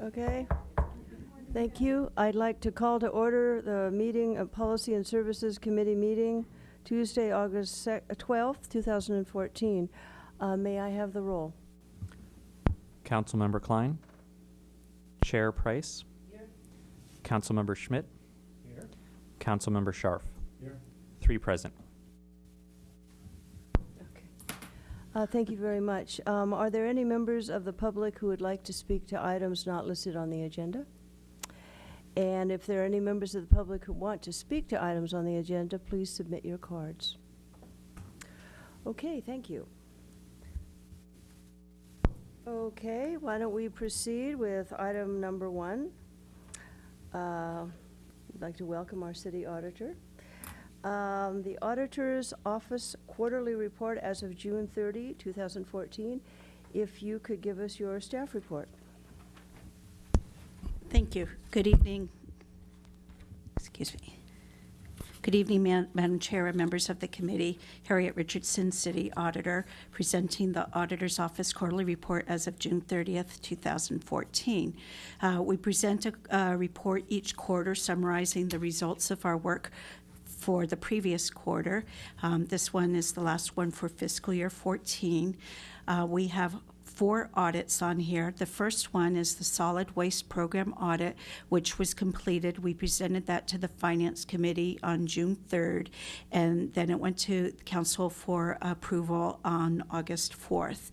Okay. Thank you. I'd like to call to order the meeting of Policy and Services Committee meeting, Tuesday, August 12th, 2014. May I have the roll? Councilmember Klein. Chair Price. Here. Councilmember Schmidt. Here. Councilmember Scharf. Here. 3 present. Okay. Thank you very much. Are there any members of the public who would like to speak to items not listed on the agenda? And if there are any members of the public who want to speak to items on the agenda, please submit your cards. Okay, thank you. Okay, why don't we proceed with item number 1. I'd like to welcome our city auditor. The Auditor's Office Quarterly Report as of June 30, 2014. If you could give us your staff report. Thank you. Good evening. Excuse me. Good evening, Madam Chair and members of the committee. Harriet Richardson, City Auditor, presenting the Auditor's Office Quarterly Report as of June 30th, 2014. We present a report each quarter summarizing the results of our work for the previous quarter. This one is the last one for fiscal year 14. We have 4 audits on here. The first one is the Solid Waste Program audit, which was completed. We presented that to the Finance Committee on June 3rd, and then it went to the Council for approval on August 4th.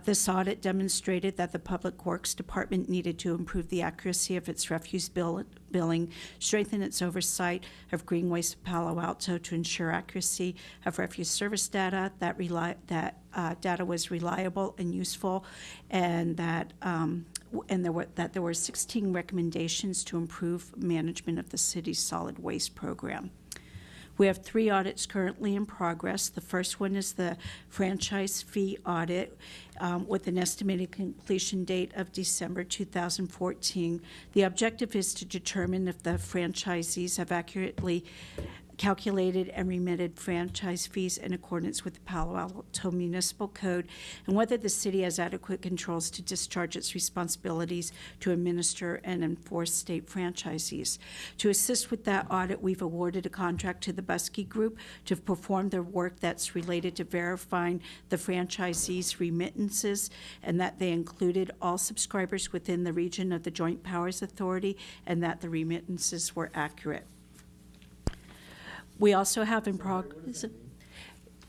This audit demonstrated that the Public Works Department needed to improve the accuracy of its refuse billing, strengthen its oversight of green waste of Palo Alto to ensure accuracy of refuse service data, that data was reliable and useful, and that there were 16 recommendations to improve management of the city's solid waste program. We have 3 audits currently in progress. The first one is the franchise fee audit with an estimated completion date of December 2014. The objective is to determine if the franchisees have accurately calculated and remitted franchise fees in accordance with the Palo Alto Municipal Code, and whether the city has adequate controls to discharge its responsibilities to administer and enforce state franchisees. To assist with that audit, we've awarded a contract to the PAP&SC Group to perform the work that's related to verifying the franchisees' remittances, and that they included all subscribers within the region of the Joint Powers Authority, and that the remittances were accurate. We also have in progress,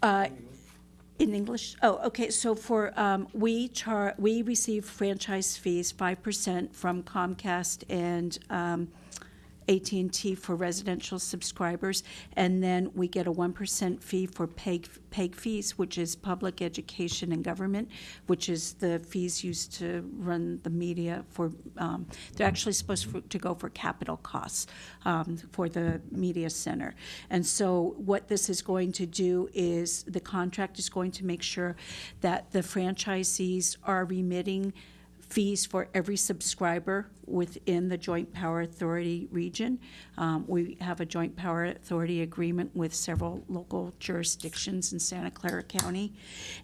in English. Oh, okay. So for we receive franchise fees 5% from Comcast and AT&T for residential subscribers, and then we get a 1% fee for PEG fees, which is public education and government, which is the fees used to run the media for, they're actually supposed to go for capital costs for the media center. And so what this is going to do is the contract is going to make sure that the franchisees are remitting fees for every subscriber within the Joint Power Authority region. We have a Joint Power Authority agreement with several local jurisdictions in Santa Clara County.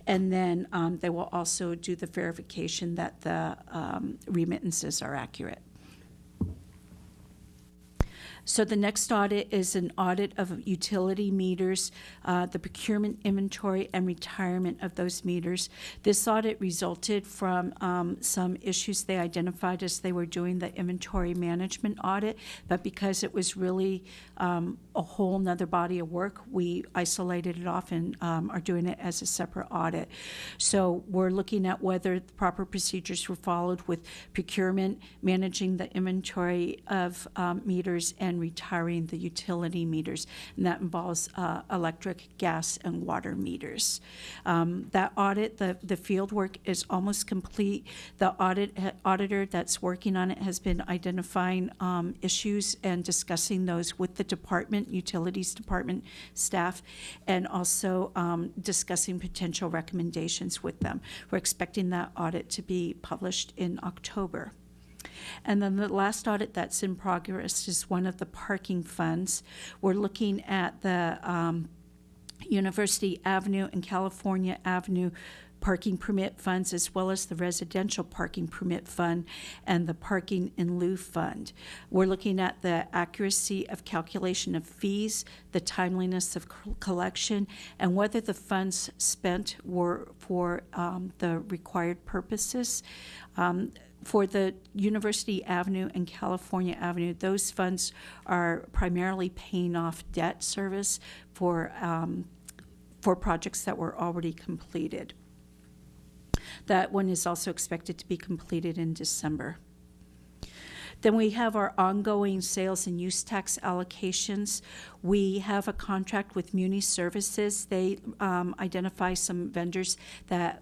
And then they will also do the verification that the remittances are accurate. So the next audit is an audit of utility meters, the procurement, inventory, and retirement of those meters. This audit resulted from some issues they identified as they were doing the inventory management audit, but because it was really a whole nother body of work, we isolated it off and are doing it as a separate audit. So we're looking at whether the proper procedures were followed with procurement, managing the inventory of meters, and retiring the utility meters, and that involves electric, gas, and water meters. That audit, the field work is almost complete. The auditor that's working on it has been identifying issues and discussing those with the department, utilities department staff, and also discussing potential recommendations with them. We're expecting that audit to be published in October. And then the last audit that's in progress is one of the parking funds. We're looking at the University Avenue and California Avenue parking permit funds, as well as the residential parking permit fund and the parking in lieu fund. We're looking at the accuracy of calculation of fees, the timeliness of collection, and whether the funds spent were for the required purposes. For the University Avenue and California Avenue, those funds are primarily paying off debt service for projects that were already completed. That one is also expected to be completed in December. Then we have our ongoing sales and use tax allocations. We have a contract with Muni Services. They identify some vendors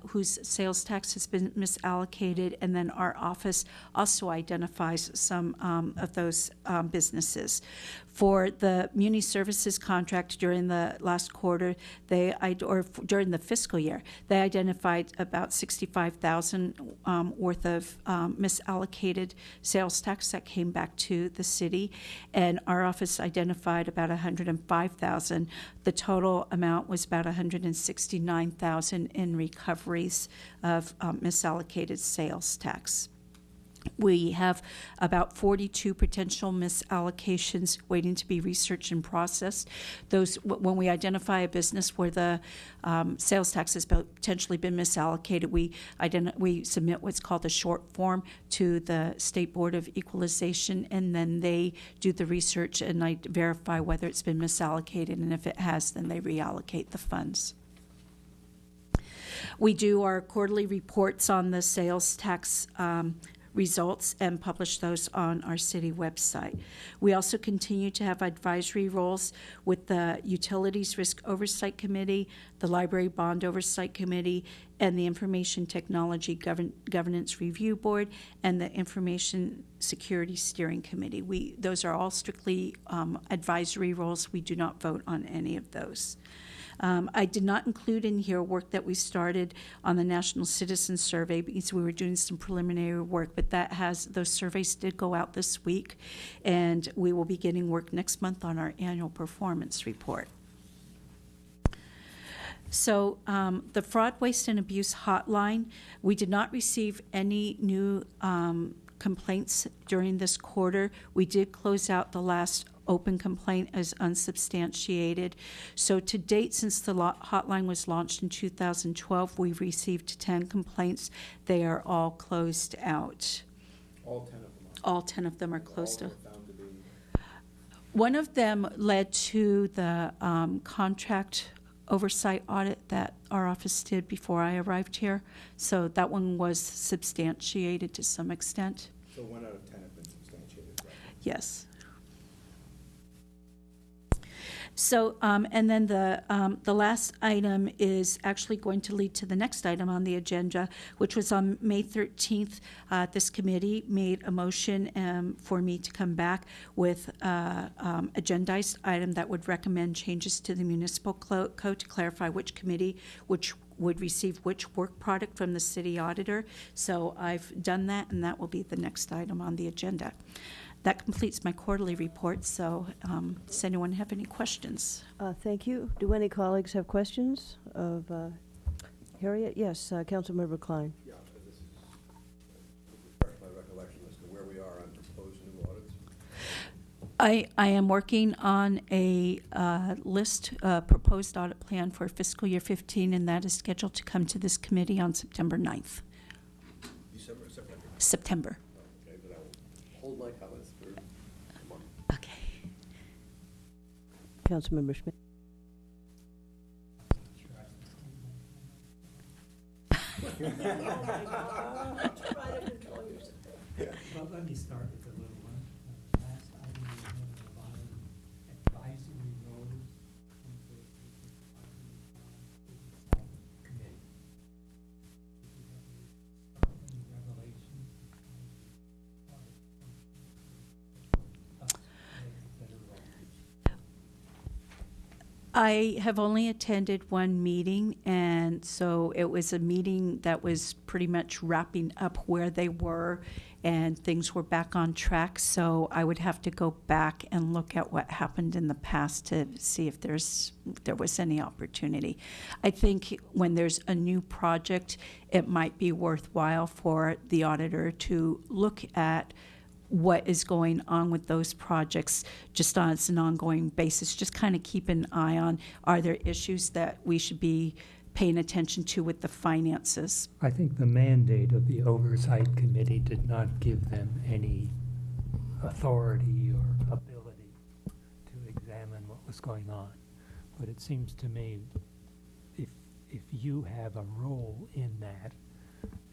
whose sales tax has been misallocated, and then our office also identifies some of those businesses. For the Muni Services contract during the last quarter, during the fiscal year, they identified about $65,000 worth of misallocated sales tax that came back to the city, and our office identified about $105,000. The total amount was about $169,000 in recoveries of misallocated sales tax. We have about 42 potential misallocations waiting to be researched and processed. Those, when we identify a business where the sales tax has potentially been misallocated, we submit what's called a short form to the State Board of Equalization, and then they do the research and verify whether it's been misallocated, and if it has, then they reallocate the funds. We do our quarterly reports on the sales tax results and publish those on our city website. We also continue to have advisory roles with the Utilities Risk Oversight Committee, the Library Bond Oversight Committee, and the Information Technology Governance Review Board, and the Information Security Steering Committee. Those are all strictly advisory roles. We do not vote on any of those. I did not include in here work that we started on the National Citizen Survey because we were doing some preliminary work, but those surveys did go out this week, and we will be getting work next month on our annual performance report. So the Fraud, Waste, and Abuse Hotline, we did not receive any new complaints during this quarter. We did close out the last open complaint as unsubstantiated. So to date, since the hotline was launched in 2012, we've received 10 complaints. They are all closed out. All 10 of them are? All 10 of them are closed out. Found to be... One of them led to the contract oversight audit that our office did before I arrived here. So that one was substantiated to some extent. So 1 out of 10 have been substantiated, right? Yes. So, and then the last item is actually going to lead to the next item on the agenda, which was on May 13th. This committee made a motion for me to come back with agendized item that would recommend changes to the municipal code to clarify which committee would receive which work product from the city auditor. So I've done that, and that will be the next item on the agenda. That completes my quarterly report, so does anyone have any questions? Thank you. Do any colleagues have questions of Harriet? Yes, Councilmember Klein. Yeah, this is refresh my recollection as to where we are on proposed new audits. I am working on a proposed audit plan for fiscal year 15, and that is scheduled to come to this committee on September 9th. December or September? September. Okay, but I will hold my comments for a month. Okay. Councilmember Schmidt. Well, let me start with a little one. Last item we had on the bottom, advisory roles from the committee. Did you have any revelation? I have only attended one meeting, and so it was a meeting that was pretty much wrapping up where they were, and things were back on track. So I would have to go back and look at what happened in the past to see if there was any opportunity. I think when there's a new project, it might be worthwhile for the auditor to look at what is going on with those projects just on an ongoing basis. Just kind of keep an eye on, are there issues that we should be paying attention to with the finances? I think the mandate of the Oversight Committee did not give them any authority or ability to examine what was going on. But it seems to me, if you have a role in that,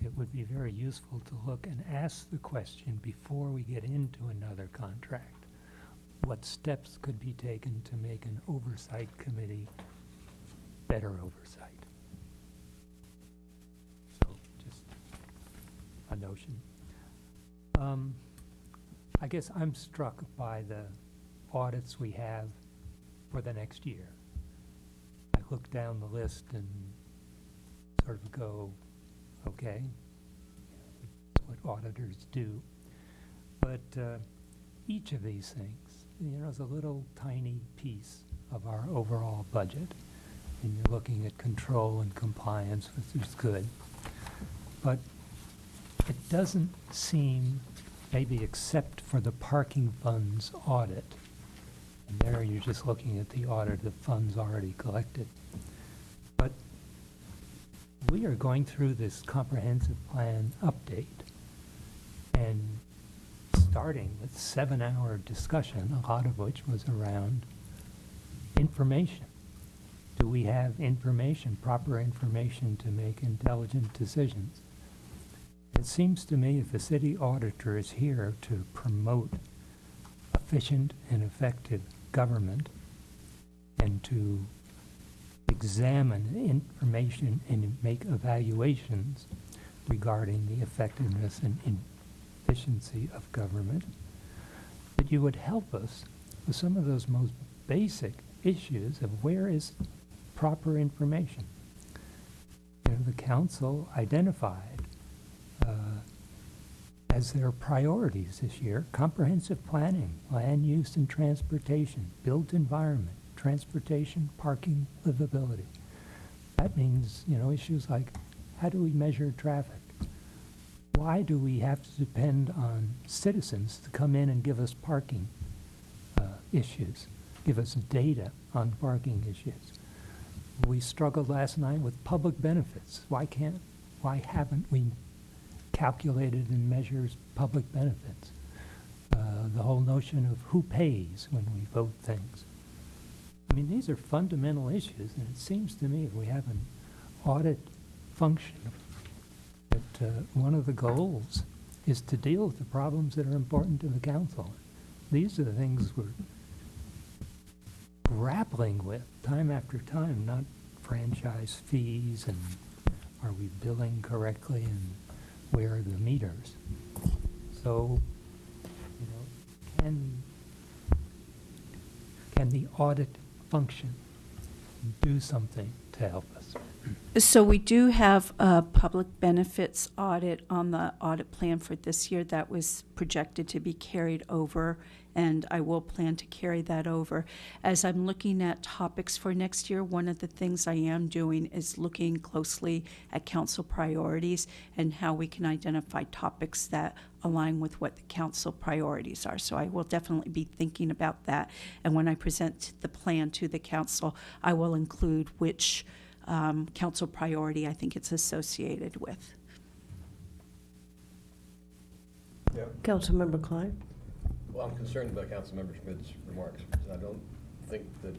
it would be very useful to look and ask the question before we get into another contract. What steps could be taken to make an oversight committee better oversight? So just a notion. I guess I'm struck by the audits we have for the next year. I look down the list and sort of go, okay, that's what auditors do. But each of these things, is a little tiny piece of our overall budget. And you're looking at control and compliance, which is good. But it doesn't seem, maybe except for the parking funds audit, and there you're just looking at the audit of funds already collected. But we are going through this comprehensive plan update and starting with 7-hour discussion, a lot of which was around information. Do we have information, proper information to make intelligent decisions? It seems to me if the city auditor is here to promote efficient and effective government and to examine information and make evaluations regarding the effectiveness and efficiency of government, that you would help us with some of those most basic issues of where is proper information. The council identified as their priorities this year, comprehensive planning, land use and transportation, built environment, transportation, parking, livability. That means, issues like how do we measure traffic? Why do we have to depend on citizens to come in and give us parking issues, give us data on parking issues? We struggled last night with public benefits. Why haven't we calculated and measures public benefits? The whole notion of who pays when we vote things. I mean, these are fundamental issues, and it seems to me if we have an audit function, that one of the goals is to deal with the problems that are important to the council. These are the things we're grappling with time after time, not franchise fees and are we billing correctly and where are the meters. So, can the audit function do something to help us? So we do have a public benefits audit on the audit plan for this year that was projected to be carried over, and I will plan to carry that over. As I'm looking at topics for next year, one of the things I am doing is looking closely at council priorities and how we can identify topics that align with what the council priorities are. So I will definitely be thinking about that, and when I present the plan to the council, I will include which council priority I think it's associated with. Yeah. Councilmember Klein? Well, I'm concerned about Councilmember Schmidt's remarks, because I don't think that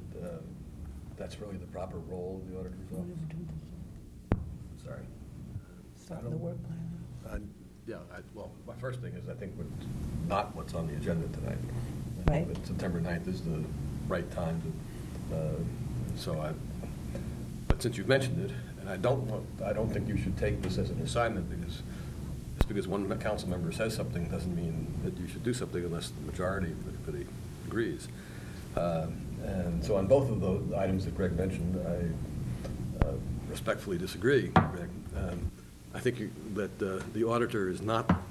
that's really the proper role of the auditor's office. Sorry. Start the work plan. Well, my first thing is I think not what's on the agenda tonight. I think Right. that September 9th is the right time to, but since you've mentioned it, and I don't think you should take this as an assignment, because just because one council member says something doesn't mean that you should do something unless the majority of the committee agrees. And so on both of those items that Greg mentioned, I respectfully disagree, Greg. I think that the auditor is not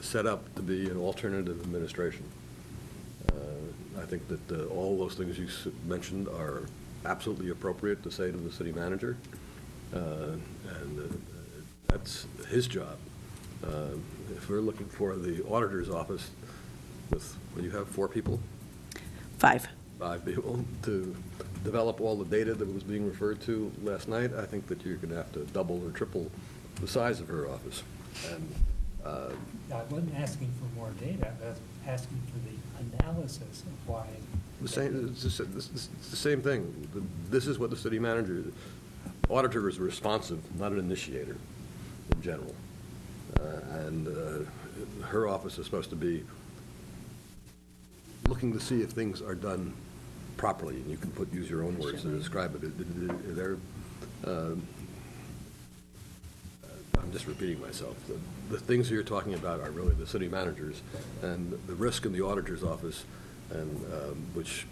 set up to be an alternative administration. I think that all those things you mentioned are absolutely appropriate to say to the city manager, and that's his job. If we're looking for the auditor's office with, well, you have 4 people? 5. 5 people to develop all the data that was being referred to last night, I think that you're going to have to double or triple the size of her office. And I wasn't asking for more data, I was asking for the analysis of why. it's the same thing. This is what the city manager, auditor is responsive, not an initiator in general. And her office is supposed to be looking to see if things are done properly, and you can use your own words to describe it. I'm just repeating myself. The things you're talking about are really the city managers, and the risk in the auditor's office, and which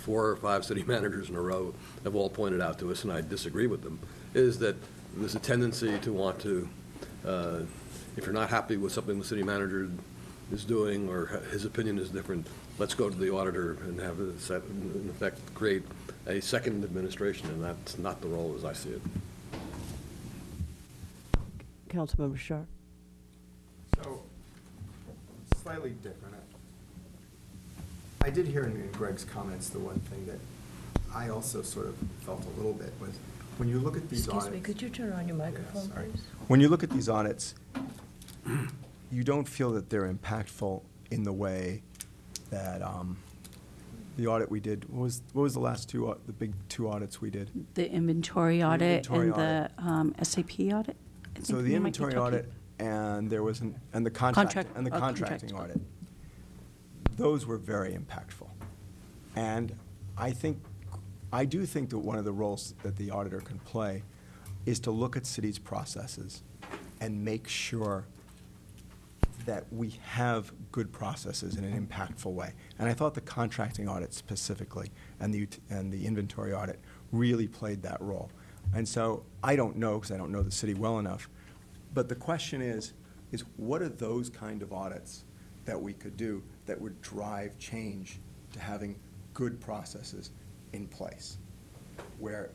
4 or 5 city managers in a row have all pointed out to us, and I disagree with them, is that there's a tendency to want to, if you're not happy with something the city manager is doing or his opinion is different, let's go to the auditor and have it set, in effect, create a second administration, and that's not the role as I see it. Councilmember Sharp. So, slightly different. I did hear in Greg's comments the one thing that I also sort of felt a little bit was, when you look at these audits. Excuse me, could you turn on your microphone, sorry. please? When you look at these audits, you don't feel that they're impactful in the way that the audit we did, what was the last the big 2 audits we did? The inventory audit inventory and the SAP audit? I So think the we might be inventory talking- audit and there was and the Contract- contracting contract. audit. Those were very impactful. And I do think that one of the roles that the auditor can play is to look at cities' processes and make sure that we have good processes in an impactful way. And I thought the contracting audit specifically and the inventory audit really played that role. And so I don't know, because I don't know the city well enough, but the question is what are those kind of audits that we could do that would drive change to having good processes in place? Where,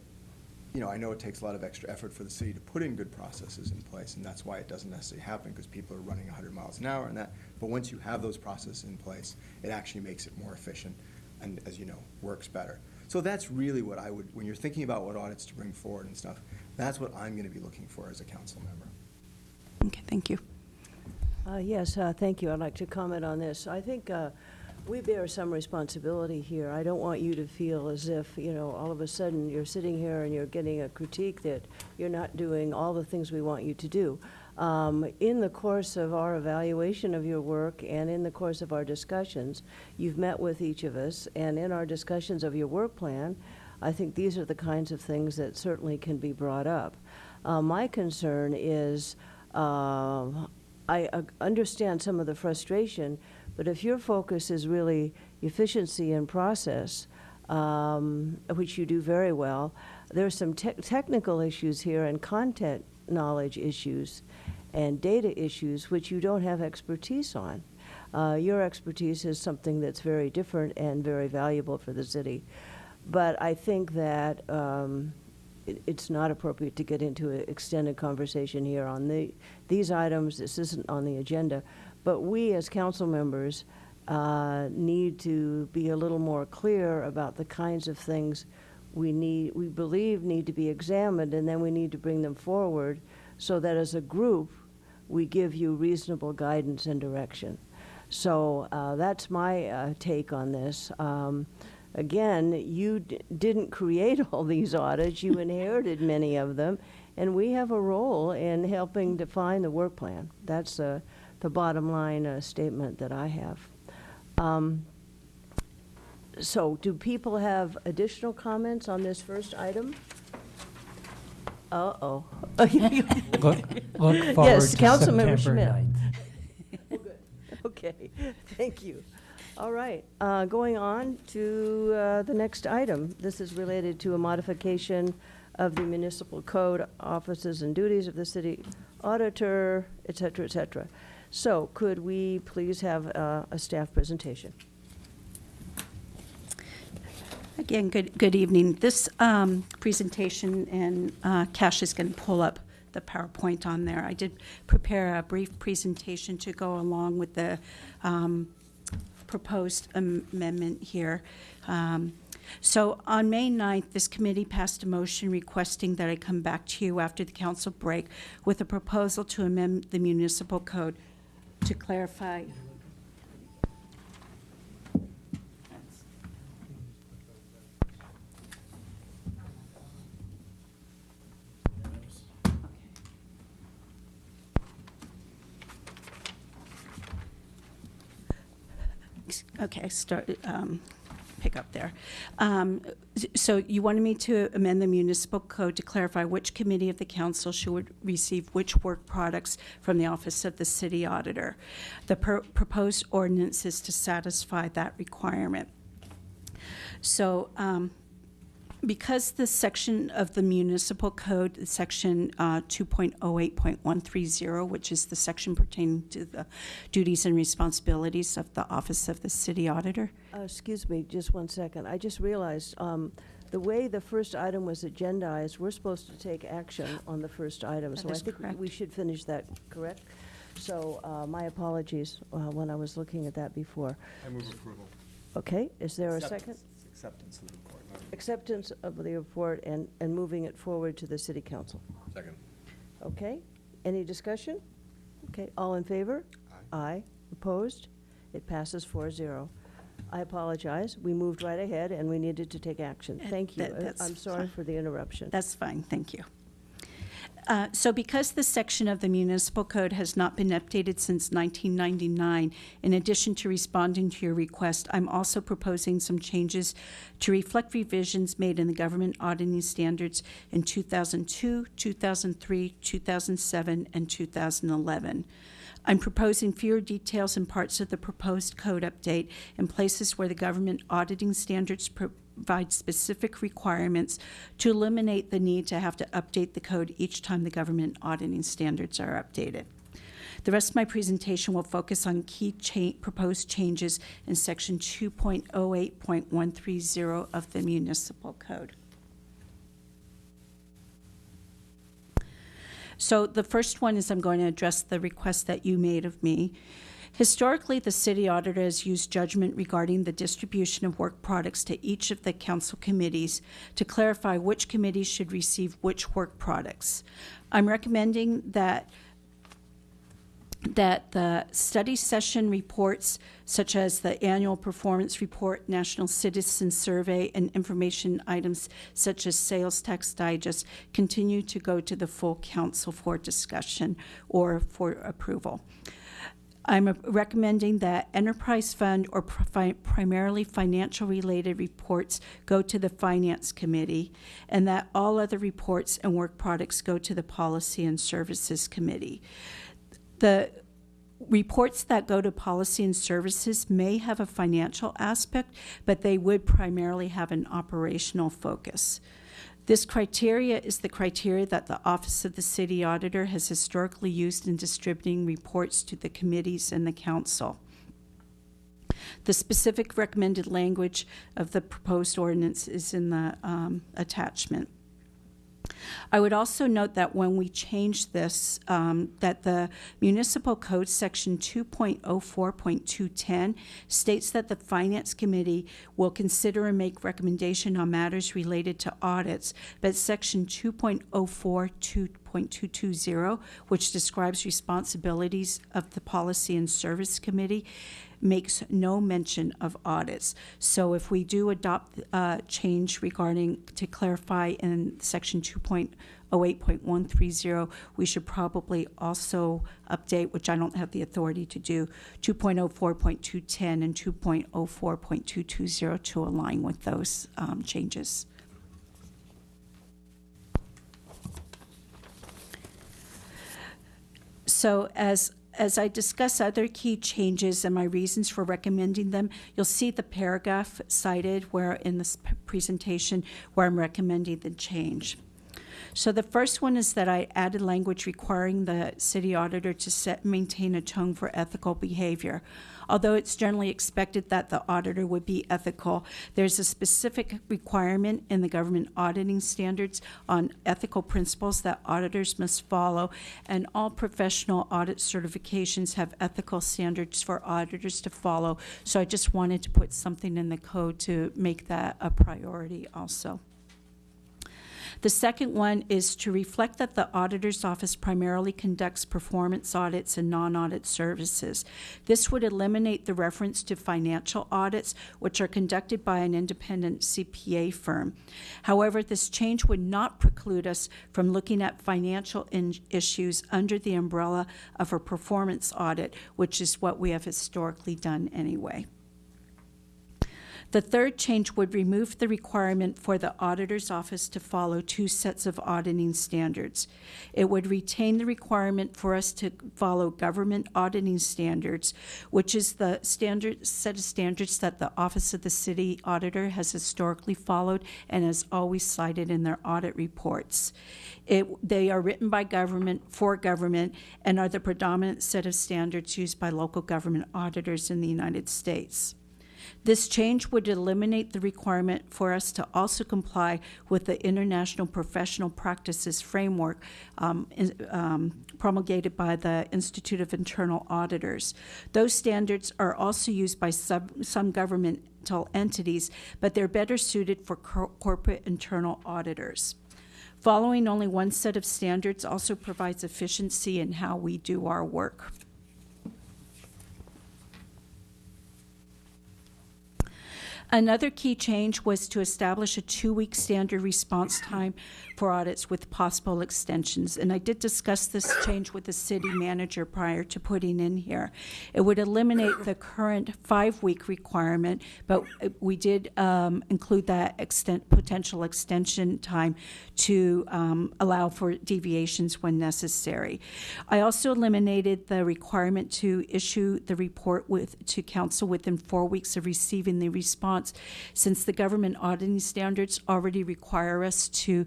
I know it takes a lot of extra effort for the city to put in good processes in place, and that's why it doesn't necessarily happen, because people are running 100 miles an hour and that. But once you have those processes in place, it actually makes it more efficient and, as you know, works better. So that's really what I would, when you're thinking about what audits to bring forward and stuff, that's what I'm going to be looking for as a council member. Okay, thank you. Yes, thank you. I'd like to comment on this. I think we bear some responsibility here. I don't want you to feel as if, all of a sudden you're sitting here and you're getting a critique that you're not doing all the things we want you to do. In the course of our evaluation of your work and in the course of our discussions, you've met with each of us, and in our discussions of your work plan, I think these are the kinds of things that certainly can be brought up. My concern is, I understand some of the frustration, but if your focus is really efficiency and process, which you do very well, there's some technical issues here and content knowledge issues and data issues which you don't have expertise on. Your expertise is something that's very different and very valuable for the city. But I think that it's not appropriate to get into an extended conversation here on these items. This isn't on the agenda. But we as council members need to be a little more clear about the kinds of things we believe need to be examined, and then we need to bring them forward so that as a group we give you reasonable guidance and direction. So that's my take on this. Again, you didn't create all these audits. You inherited many of them, and we have a role in helping define the work plan. That's the bottom line statement that I have. So do people have additional comments on this first item? Uh-oh. Look forward Yes, to Councilmember September Schmidt. 9th. Okay, thank you. All right, going on to the next item. This is related to a modification of the municipal code, offices and duties of the city auditor, et cetera, et cetera. So could we please have a staff presentation? Again, good evening. This presentation, and Cash is going to pull up the PowerPoint on there. I did prepare a brief presentation to go along with the proposed amendment here. So on May 9th, this committee passed a motion requesting that I come back to you after the council break with a proposal to amend the municipal code to clarify. Okay, pick up there. So you wanted me to amend the municipal code to clarify which committee of the council should receive which work products from the office of the city auditor. The proposed ordinance is to satisfy that requirement. So because the section of the municipal code, section 2.08.130, which is the section pertaining to the duties and responsibilities of the office of the city auditor. Excuse me, just one second. I just realized the way the first item was agendized, we're supposed to take action on the first item. That So I is think correct. we should finish that, correct? So my apologies when I was looking at that before. I move approval. Okay, is there a second? Acceptance of the report. Acceptance of the report and moving it forward to the city council. Second. Okay, any discussion? Okay, all in favor? Aye. Opposed? It passes 4-0. I apologize, we moved right ahead and we needed to take action. Thank you. That's I'm sorry fine. for the interruption. That's fine, thank you. So because this section of the municipal code has not been updated since 1999, in addition to responding to your request, I'm also proposing some changes to reflect revisions made in the government auditing standards in 2002, 2003, 2007, and 2011. I'm proposing fewer details in parts of the proposed code update in places where the government auditing standards provide specific requirements to eliminate the need to have to update the code each time the government auditing standards are updated. The rest of my presentation will focus on key proposed changes in section 2.08.130 of the municipal code. So the first one is I'm going to address the request that you made of me. Historically, the city auditor has used judgment regarding the distribution of work products to each of the council committees to clarify which committees should receive which work products. I'm recommending that the study session reports, such as the annual performance report, national citizen survey, and information items such as sales tax digest, continue to go to the full council for discussion or for approval. I'm recommending that enterprise fund or primarily financial related reports go to the finance committee, and that all other reports and work products go to the policy and services committee. The reports that go to policy and services may have a financial aspect, but they would primarily have an operational focus. This criteria is the criteria that the Office of the City Auditor has historically used in distributing reports to the committees and the council. The specific recommended language of the proposed ordinance is in the attachment. I would also note that when we change this, that the Municipal Code Section 2.04.210 states that the Finance Committee will consider and make recommendation on matters related to audits, but Section 2.04.220, which describes responsibilities of the Policy and Service Committee, makes no mention of audits. So if we do adopt change regarding to clarify in section 2.08.130, we should probably also update, which I don't have the authority to do, 2.04.210 and 2.04.220 to align with those changes. So as as I discuss other key changes and my reasons for recommending them, you'll see the paragraph cited where in this presentation where I'm recommending the change. So the first one is that I added language requiring the city auditor to set and maintain a tone for ethical behavior. Although it's generally expected that the auditor would be ethical, there's a specific requirement in the government auditing standards on ethical principles that auditors must follow, and all professional audit certifications have ethical standards for auditors to follow. So I just wanted to put something in the code to make that a priority also. The second one is to reflect that the auditor's office primarily conducts performance audits and non-audit services. This would eliminate the reference to financial audits, which are conducted by an independent CPA firm. However, this change would not preclude us from looking at financial issues under the umbrella of a performance audit, which is what we have historically done anyway. The third change would remove the requirement for the auditor's office to follow 2 sets of auditing standards. It would retain the requirement for us to follow government auditing standards, which is the set of standards that the Office of the City Auditor has historically followed and has always cited in their audit reports. They are written by government, for government, and are the predominant set of standards used by local government auditors in the United States. This change would eliminate the requirement for us to also comply with the International Professional Practices Framework promulgated by the Institute of Internal Auditors. Those standards are also used by some governmental entities, but they're better suited for corporate internal auditors. Following only one set of standards also provides efficiency in how we do our work. Another key change was to establish a 2-week standard response time for audits with possible extensions. And I did discuss this change with the city manager prior to putting in here. It would eliminate the current 5-week requirement, but we did include that potential extension time to allow for deviations when necessary. I also eliminated the requirement to issue the report to council within 4 weeks of receiving the response, since the government auditing standards already require us to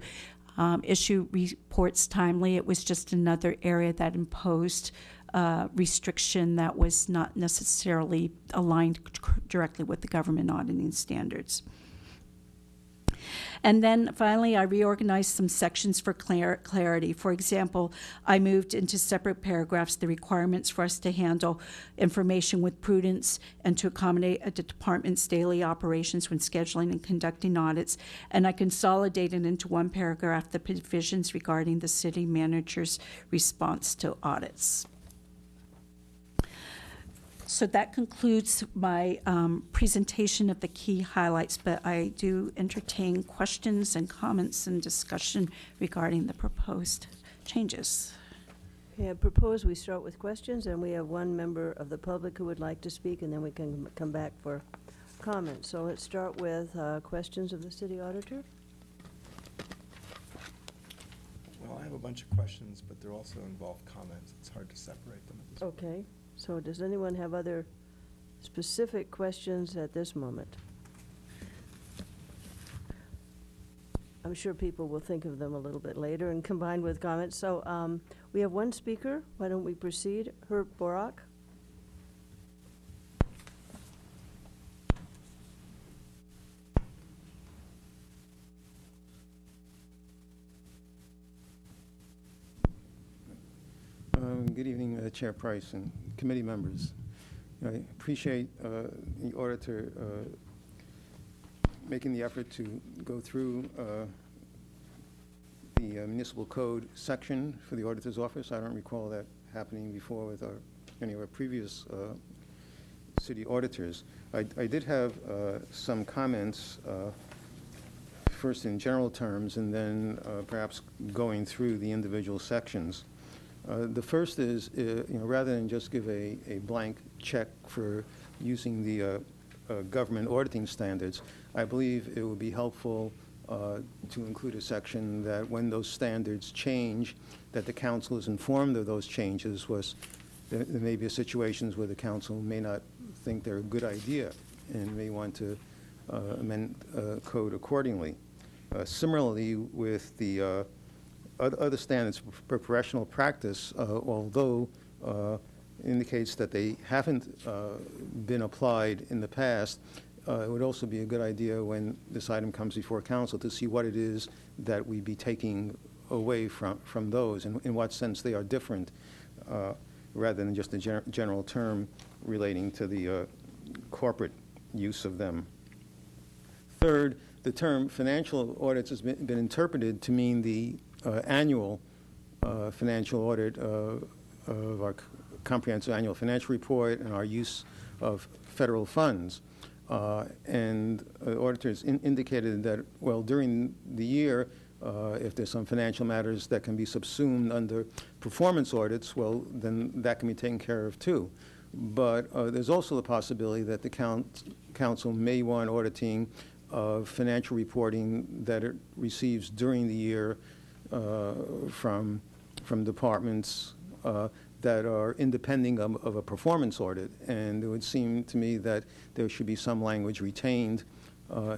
issue reports timely. It was just another area that imposed restriction that was not necessarily aligned directly with the government auditing standards. And then finally, I reorganized some sections for clarity. For example, I moved into separate paragraphs the requirements for us to handle information with prudence and to accommodate the department's daily operations when scheduling and conducting audits. And I consolidated into one paragraph the provisions regarding the city manager's response to audits. So that concludes my presentation of the key highlights, but I do entertain questions and comments and discussion regarding the proposed changes. Okay, I propose we start with questions, and we have one member of the public who would like to speak, and then we can come back for comments. So let's start with questions of the city auditor. Well, I have a bunch of questions, but they're also involve comments. It's hard to separate them at this point. Okay, so does anyone have other specific questions at this moment? I'm sure people will think of them a little bit later and combine with comments. So we have one speaker. Why don't we proceed? Herb Borak. Good evening, Chair Price and committee members. I appreciate the auditor making the effort to go through the municipal code section for the auditor's office. I don't recall that happening before with any of our previous city auditors. I did have some comments, first in general terms, and then perhaps going through the individual sections. The first is, rather than just give a blank check for using the government auditing standards, I believe it would be helpful to include a section that when those standards change, that the council is informed of those changes, was there may be situations where the council may not think they're a good idea and may want to amend code accordingly. Similarly, with the other standards for professional practice, although indicates that they haven't been applied in the past, it would also be a good idea when this item comes before council to see what it is that we'd be taking away from those, and in what sense they are different, rather than just a general term relating to the corporate use of them. Third, the term financial audits has been interpreted to mean the annual financial audit of our comprehensive annual financial report and our use of federal funds. And auditors indicated that, well, during the year, if there's some financial matters that can be subsumed under performance audits, well, then that can be taken care of too. But there's also the possibility that the council may want auditing of financial reporting that it receives during the year from departments that are independent of a performance audit. And it would seem to me that there should be some language retained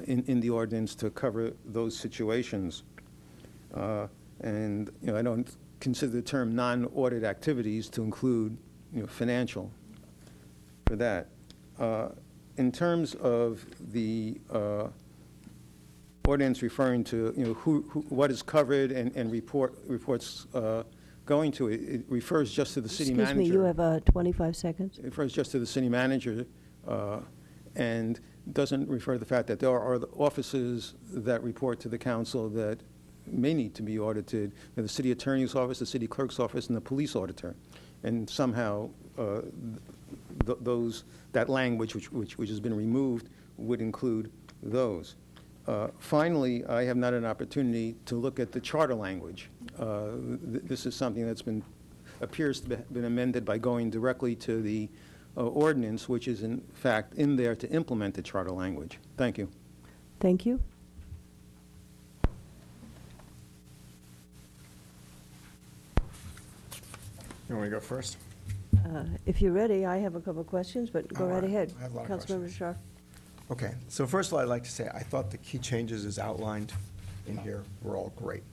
in the ordinance to cover those situations. And I don't consider the term non-audit activities to include financial for that. In terms of the ordinance referring to what is covered and reports going to it, it refers just to the city manager. Excuse me, you have 25 seconds. It refers just to the city manager and doesn't refer to the fact that there are offices that report to the council that may need to be audited, the city attorney's office, the city clerk's office, and the police auditor. And somehow that language which has been removed would include those. Finally, I have not an opportunity to look at the charter language. This is something that's appears to have been amended by going directly to the ordinance, which is in fact in there to implement the charter language. Thank you. Thank you. You want me to go first? If you're ready, I have a couple of questions, but go right ahead. I have a lot of Councilmember questions. Scharf. Okay, so first of all, I'd like to say I thought the key changes as outlined in here were all great.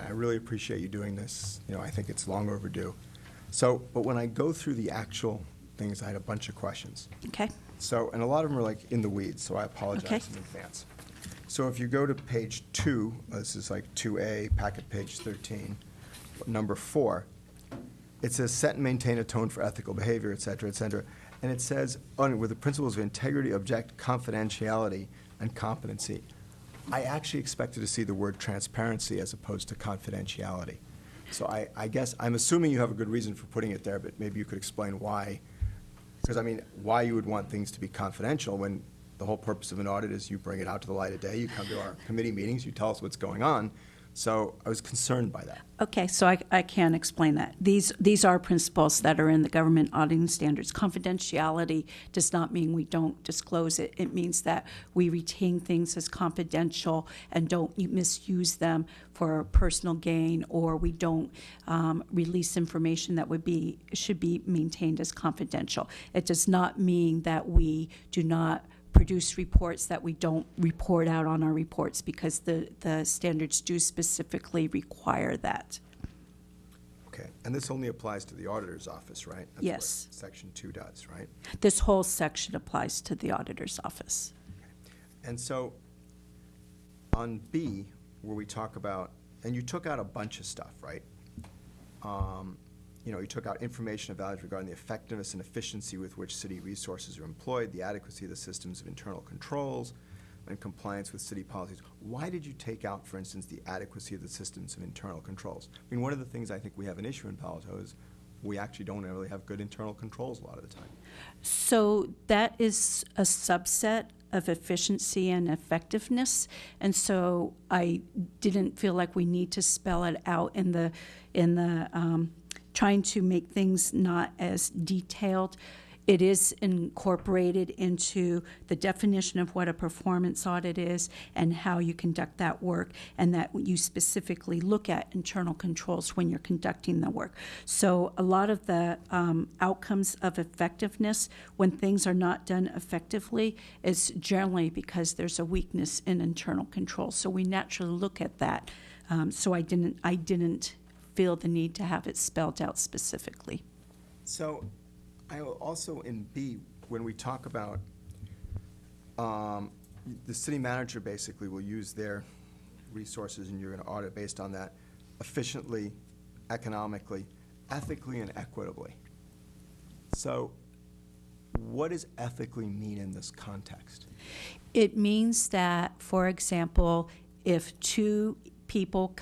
I really appreciate you doing this. I think it's long overdue. So, but when I go through the actual things, I had a bunch of questions. Okay. So, and a lot of them are like in the weeds, so I apologize Okay. in advance. So if you go to page 2, this is like 2A, packet page 13, number 4, it says set and maintain a tone for ethical behavior, et cetera, and it says, with the principles of integrity, object, confidentiality, and competency. I actually expected to see the word transparency as opposed to confidentiality. So I guess, I'm assuming you have a good reason for putting it there, but maybe you could explain why. Because, why you would want things to be confidential when the whole purpose of an audit is you bring it out to the light of day, you come to our committee meetings, you tell us what's going on. So I was concerned by that. Okay, so I can explain that. These are principles that are in the government auditing standards. Confidentiality does not mean we don't disclose it. It means that we retain things as confidential and don't misuse them for personal gain, or we don't release information that should be maintained as confidential. It does not mean that we do not produce reports that we don't report out on our reports, because the standards do specifically require that. Okay, and this only applies to the auditor's office, right? That's Yes. what Section 2 does, right? This whole section applies to the auditor's office. And so on B, where we talk about, and you took out a bunch of stuff, right? You took out information and values regarding the effectiveness and efficiency with which city resources are employed, the adequacy of the systems of internal controls, and compliance with city policies. Why did you take out, for instance, the adequacy of the systems of internal controls? One of the things I think we have an issue in Palo is we actually don't really have good internal controls a lot of the time. So that is a subset of efficiency and effectiveness, and so I didn't feel like we need to spell it out in the trying to make things not as detailed. it is incorporated into the definition of what a performance audit is and how you conduct that work, and that you specifically look at internal controls when you're conducting the work. So a lot of the outcomes of effectiveness when things are not done effectively is generally because there's a weakness in internal controls. So we naturally look at that. So I didn't feel the need to have it spelled out specifically. So I also in B, when we talk about the city manager basically will use their resources and you're going to audit based on that efficiently, economically, ethically, and equitably. So what does ethically mean in this context? It means that, for example, if two people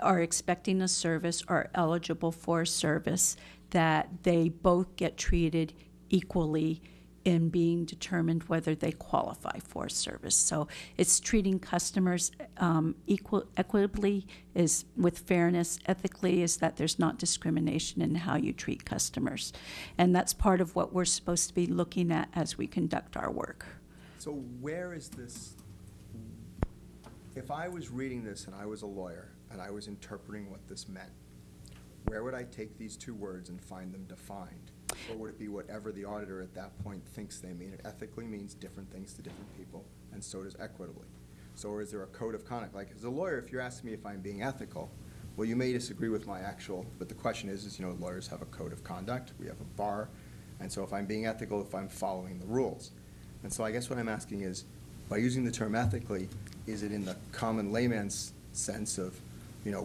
are expecting a service, are eligible for a service, that they both get treated equally in being determined whether they qualify for a service. So it's treating customers equitably, is with fairness. Ethically is that there's not discrimination in how you treat customers. And that's part of what we're supposed to be looking at as we conduct our work. So where is this? If I was reading this and I was a lawyer and I was interpreting what this meant, where would I take these two words and find them defined? Or would it be whatever the auditor at that point thinks they mean? It ethically means different things to different people, and so does equitably. So is there a code of conduct? Like, as a lawyer, if you're asking me if I'm being ethical, well, you may disagree with my actual, but the question is, lawyers have a code of conduct, we have a bar, and so if I'm being ethical, if I'm following the rules. And so I guess what I'm asking is, by using the term ethically, is it in the common layman's sense of,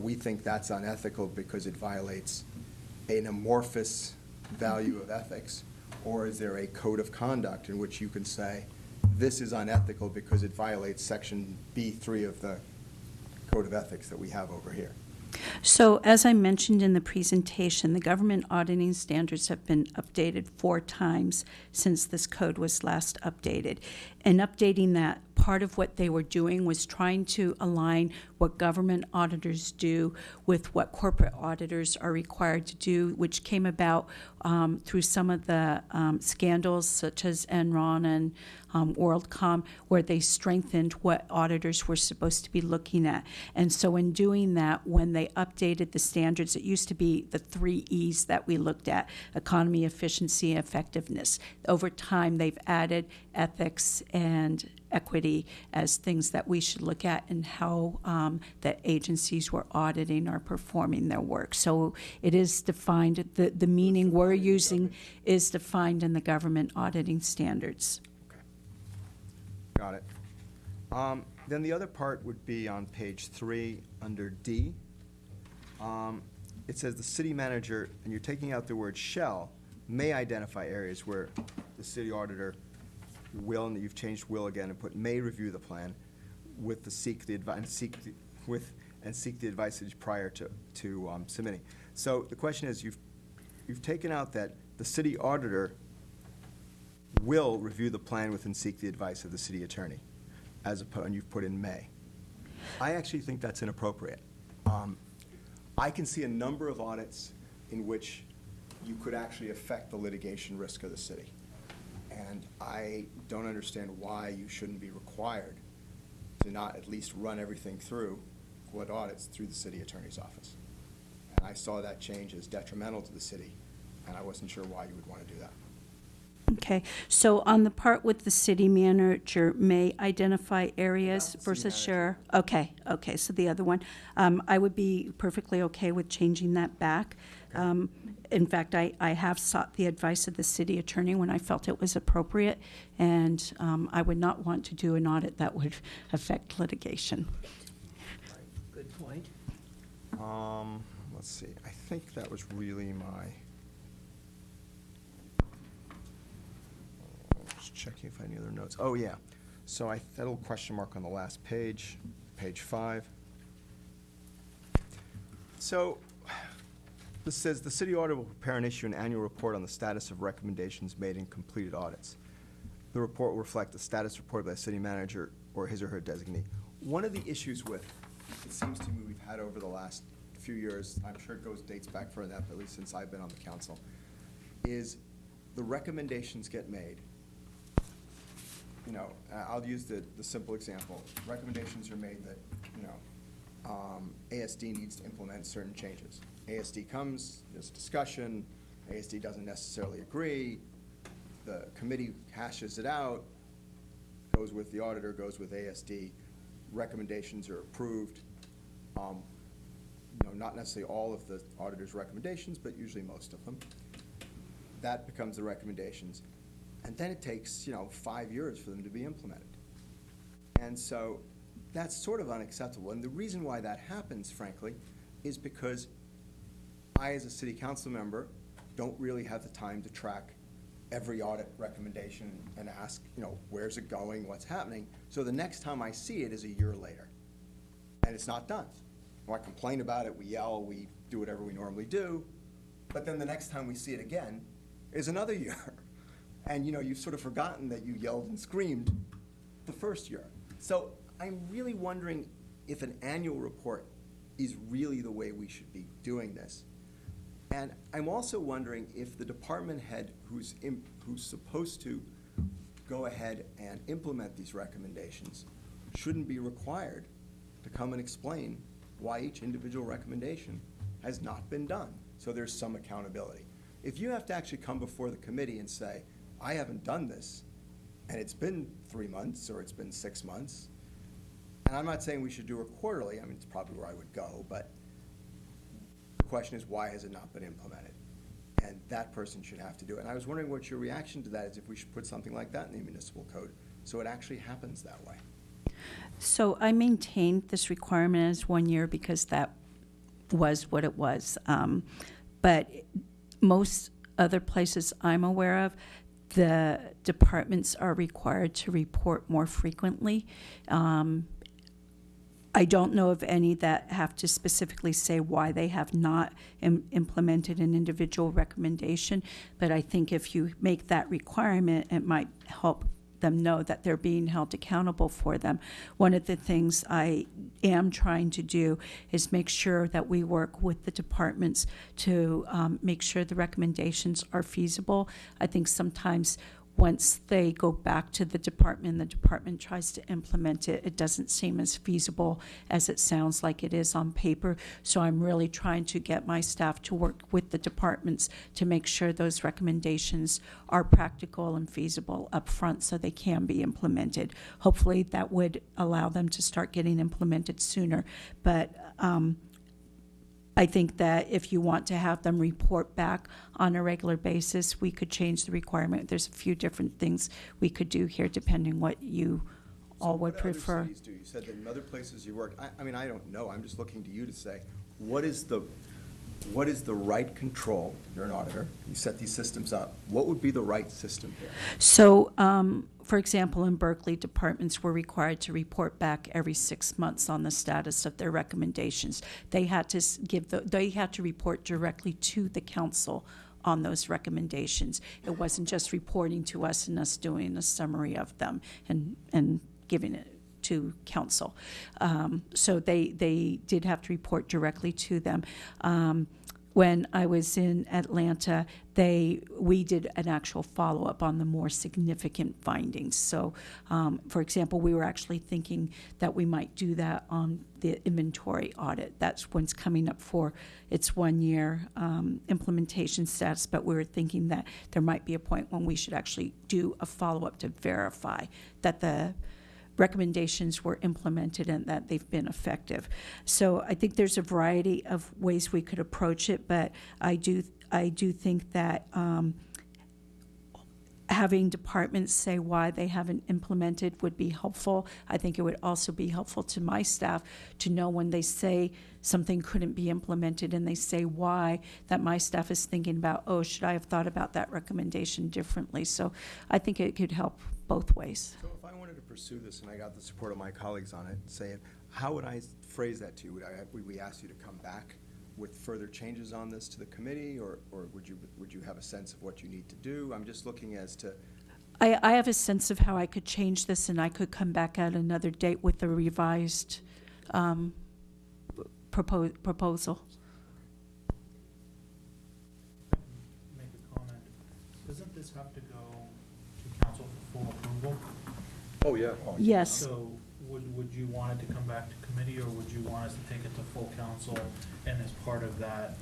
we think that's unethical because it violates an amorphous value of ethics, or is there a code of conduct in which you can say, this is unethical because it violates section B3 of the code of ethics that we have over here? So as I mentioned in the presentation, the government auditing standards have been updated 4 times since this code was last updated. And updating that, part of what they were doing was trying to align what government auditors do with what corporate auditors are required to do, which came about through some of the scandals such as Enron and WorldCom, where they strengthened what auditors were supposed to be looking at. And so in doing that, when they updated the standards, it used to be the 3 E's that we looked at: economy, efficiency, effectiveness. Over time, they've added ethics and equity as things that we should look at and how the agencies we're auditing are performing their work. So it is defined, the meaning we're using is defined in the government auditing standards. Okay. Got it. Then the other part would be on page 3 under D. It says the city manager, and you're taking out the word shall, may identify areas where the city auditor will, and you've changed will again and put may review the plan with the seek the advice prior to submitting. So the question is, you've taken out that the city auditor will review the plan with and seek the advice of the city attorney, and you've put in may. I actually think that's inappropriate. I can see a number of audits in which you could actually affect the litigation risk of the city. And I don't understand why you shouldn't be required to not at least run everything through what audits through the city attorney's office. And I saw that change as detrimental to the city, and I wasn't sure why you would want to do that. Okay, so on the part with the city manager may identify areas versus share. Okay, so the other one, I would be perfectly okay with changing that back. In fact, I have sought the advice of the city attorney when I felt it was appropriate, and I would not want to do an audit that would affect litigation. Good point. Let's see, I think that was really my, just checking if I have any other notes. Oh, yeah. So that little question mark on the last page, page 5. So this says the city auditor will prepare and issue an annual report on the status of recommendations made in completed audits. The report will reflect the status reported by the city manager or his or her designee. One of the issues with, it seems to me we've had over the last few years, I'm sure it dates back further than that, but at least since I've been on the council, is the recommendations get made. You know, I'll use the simple example. Recommendations are made that, you know, ASD needs to implement certain changes. ASD comes, there's discussion, ASD doesn't necessarily agree, the committee hashes it out, goes with the auditor, goes with ASD, recommendations are approved. You know, not necessarily all of the auditor's recommendations, but usually most of them. That becomes the recommendations. And then it takes, you know, 5 years for them to be implemented. And so that's sort of unacceptable. And the reason why that happens, frankly, is because I, as a city council member, don't really have the time to track every audit recommendation and ask, you know, where's it going, what's happening? So the next time I see it is a year later, and it's not done. Well, I complain about it, we yell, we do whatever we normally do, but then the next time we see it again is another year. And, you know, you've sort of forgotten that you yelled and screamed the first year. So I'm really wondering if an annual report is really the way we should be doing this. And I'm also wondering if the department head who's supposed to go ahead and implement these recommendations shouldn't be required to come and explain why each individual recommendation has not been done, so there's some accountability. If you have to actually come before the committee and say, I haven't done this, and it's been 3 months or it's been 6 months, and I'm not saying we should do it quarterly, I mean, it's probably where I would go, but the question is, why has it not been implemented? And that person should have to do it. And I was wondering what your reaction to that is, if we should put something like that in the municipal code so it actually happens that way. So I maintained this requirement as 1 year because that was what it was. But most other places I'm aware of, the departments are required to report more frequently. I don't know of any that have to specifically say why they have not implemented an individual recommendation, but I think if you make that requirement, it might help them know that they're being held accountable for them. One of the things I am trying to do is make sure that we work with the departments to make sure the recommendations are feasible. I think sometimes once they go back to the department tries to implement it, it doesn't seem as feasible as it sounds like it is on paper. So I'm really trying to get my staff to work with the departments to make sure those recommendations are practical and feasible up front so they can be implemented. Hopefully that would allow them to start getting implemented sooner. But I think that if you want to have them report back on a regular basis, we could change the requirement. There's a few different things we could do here depending what you all would prefer. What other cities do? You said that in other places you worked. I mean, I don't know. I'm just looking to you to say, what is the right control? You're an auditor. You set these systems up. What would be the right system here? So, for example, in Berkeley, departments were required to report back every 6 months on the status of their recommendations. They had to they had to report directly to the council on those recommendations. It wasn't just reporting to us and us doing a summary of them and giving it to council. So they did have to report directly to them. When I was in Atlanta, we did an actual follow-up on the more significant findings. So, for example, we were actually thinking that we might do that on the inventory audit. That's what's coming up for its 1 year implementation status, but we were thinking that there might be a point when we should actually do a follow-up to verify that the recommendations were implemented and that they've been effective. So I think there's a variety of ways we could approach it, but I do think that having departments say why they haven't implemented would be helpful. I think it would also be helpful to my staff to know when they say something couldn't be implemented and they say why, that my staff is thinking about, oh, should I have thought about that recommendation differently? So I think it could help both ways. So if I wanted to pursue this and I got the support of my colleagues on it, saying, how would I phrase that to you? Would we ask you to come back with further changes on this to the committee, or would you have a sense of what you need to do? I'm just looking as to. I have a sense of how I could change this, and I could come back at another date with a revised proposal. Make a comment. Doesn't this this have to go to council for full approval? Oh, yeah. Yes. So would you want it to come back to committee, or would you want us to take it to full council, and as part of that,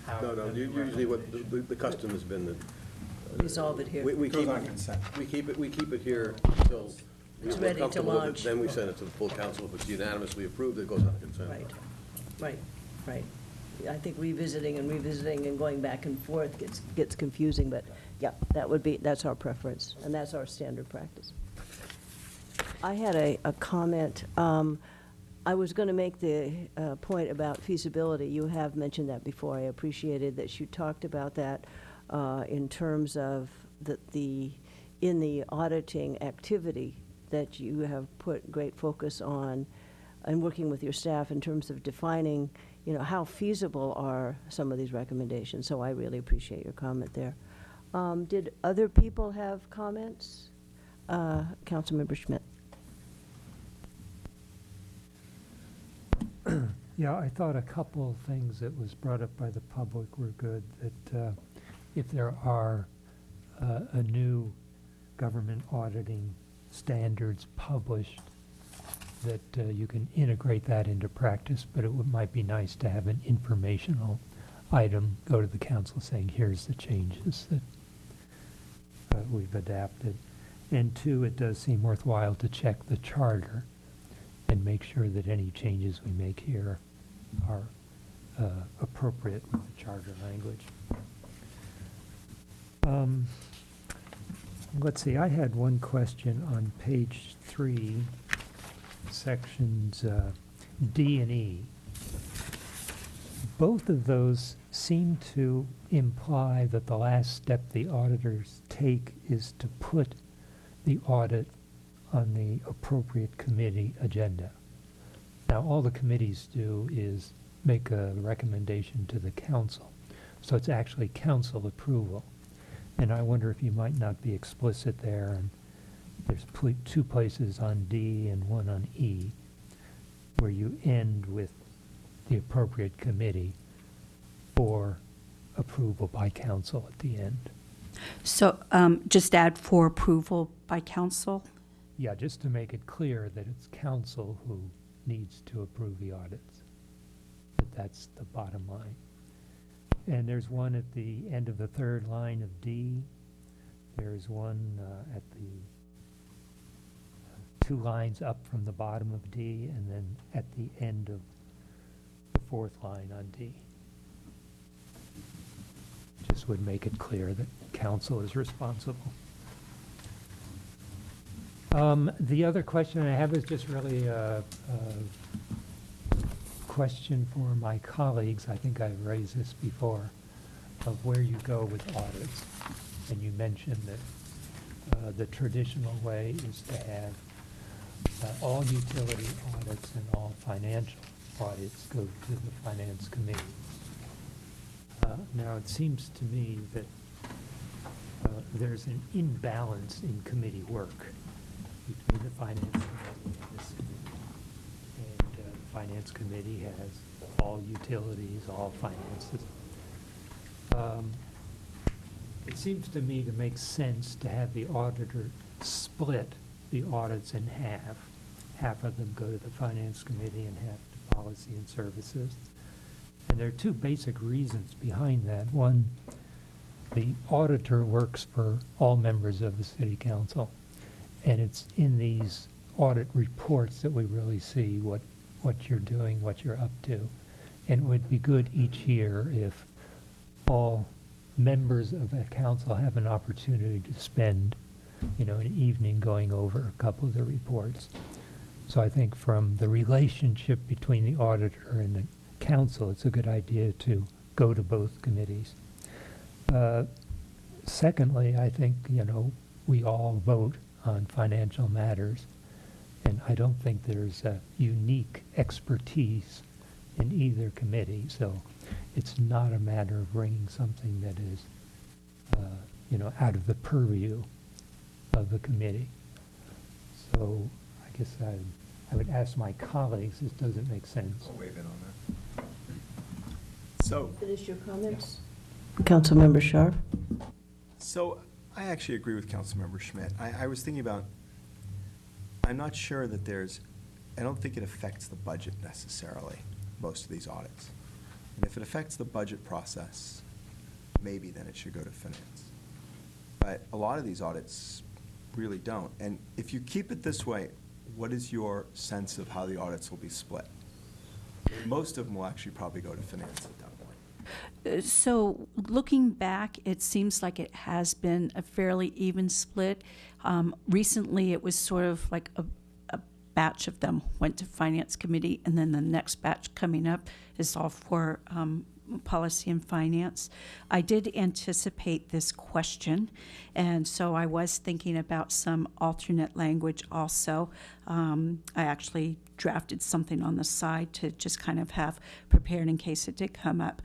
have? No, the usually what recommendation? the custom has been that. Resolve it here. We Goes keep, on consent. we keep it here until It's we're ready to comfortable with it, launch. then we send it to the full council. If it's unanimously approved, it goes on consent. Right. I think revisiting and going back and forth gets confusing, but yeah, that's our preference, and that's our standard practice. I had a comment. I was going to make the point about feasibility. You have mentioned that before. I appreciated that you talked about that in terms of in the auditing activity, that you have put great focus on and working with your staff in terms of defining, how feasible are some of these recommendations. So I really appreciate your comment there. Did other people have comments? Councilmember Schmidt. Yeah, I thought a couple of things that was brought up by the public were good, that if there are a new government auditing standards published, that you can integrate that into practice, but might be nice to have an informational item go to the council saying, here's the changes that we've adapted. And two, it does seem worthwhile to check the charter and make sure that any changes we make here are appropriate with the charter language. Let's see, I had one question on page 3, sections D and E. Both of those seem to imply that the last step the auditors take is to put the audit on the appropriate committee agenda. Now, all the committees do is make a recommendation to the council. So it's actually council approval. And I wonder if you might not be explicit there. And there's two places on D and one on E where you end with the appropriate committee for approval by council at the end. So just add for approval by council. Yeah, just to make it clear that it's council who needs to approve the audits. That's the bottom line. And there's one at the end of the third line of D. There's one at the 2 lines up from the bottom of D, and then at the end of the 4th line on D. Just would make it clear that council is responsible. The other question I have is just really a question for my colleagues. I think I've raised this before, of where you go with audits. And you mentioned that the traditional way is to have all utility audits and all financial audits go to the Finance Committee. Now, it seems to me that there's an imbalance in committee work between the Finance Committee and this committee. And the Finance Committee has all utilities, all finances. It seems to me to make sense to have the auditor split the audits in half. Half of them go to the Finance Committee and half to Policy and Services. And there are 2 basic reasons behind that. One, the auditor works for all members of the City Council. And it's in these audit reports that we really see what you're doing, what you're up to. And it would be good each year if all members of the council have an opportunity to spend, an evening going over a couple of the reports. So I think from the relationship between the auditor and the council, it's a good idea to go to both committees. Secondly, I think, we all vote on financial matters, and I don't think there's a unique expertise in either committee, so it's not a matter of bringing something that is, out of the purview of the committee. So I guess I would ask my colleagues, this doesn't make sense. I'll waive in on that. So, Finish your comments? Councilmember Sharp? So I actually agree with Councilmember Schmidt. I was thinking about, I'm not sure that I don't think it affects the budget necessarily, most of these audits. And if it affects the budget process, maybe then it should go to finance. But a lot of these audits really don't. And if you keep it this way, what is your sense of how the audits will be split? Most of them will actually probably go to finance at that point. So looking back, it seems like it has been a fairly even split. Recently, it was sort of like a batch of them went to Finance Committee, and then the next batch coming up is all for Policy and Finance. I did anticipate this question, and so I was thinking about some alternate language also. I actually drafted something on the side to just kind of have prepared in case it did come up.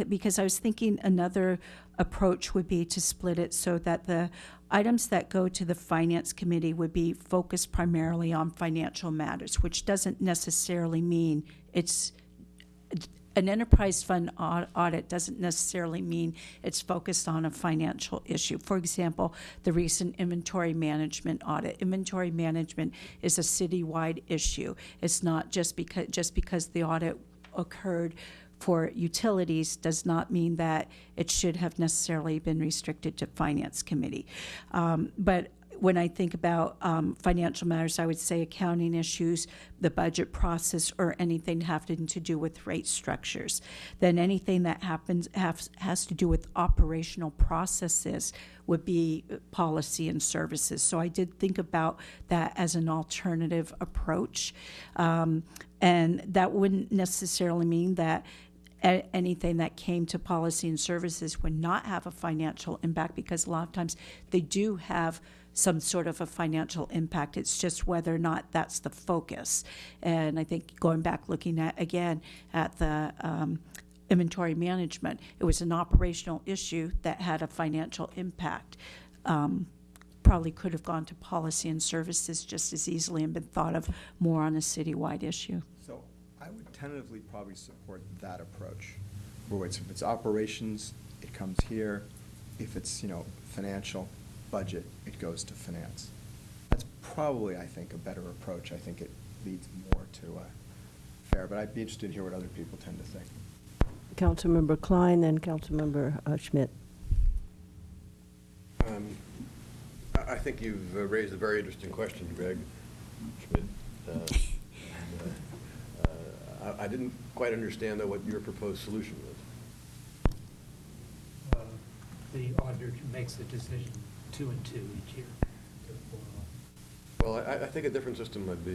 Because I was thinking another approach would be to split it so that the items that go to the Finance Committee would be focused primarily on financial matters, which doesn't necessarily mean it's an enterprise fund audit doesn't necessarily mean it's focused on a financial issue. For example, the recent inventory management audit. Inventory management is a citywide issue. It's not just because the audit occurred for utilities does not mean that it should have necessarily been restricted to Finance Committee. But when I think about financial matters, I would say accounting issues, the budget process, or anything having to do with rate structures. Then anything that has to do with operational processes would be policy and services. So I did think about that as an alternative approach. And that wouldn't necessarily mean that anything that came to policy and services would not have a financial impact, because a lot of times they do have some sort of a financial impact. It's just whether or not that's the focus. And I think going back, looking at, again, at the inventory management, it was an operational issue that had a financial impact. Probably could have gone to policy and services just as easily and been thought of more on a citywide issue. So I would tentatively probably support that approach. Where if it's operations, it comes here. If it's, financial, budget, it goes to finance. That's probably, I think, a better approach. I think it leads more to fair, but I'd be interested to hear what other people tend to think. Councilmember Klein, then Councilmember Schmidt. I think you've raised a very interesting question, Greg Schmidt. I didn't quite understand, though, what your proposed solution was. The auditor makes the decision 2 and 2 each year. Well, I think a different system would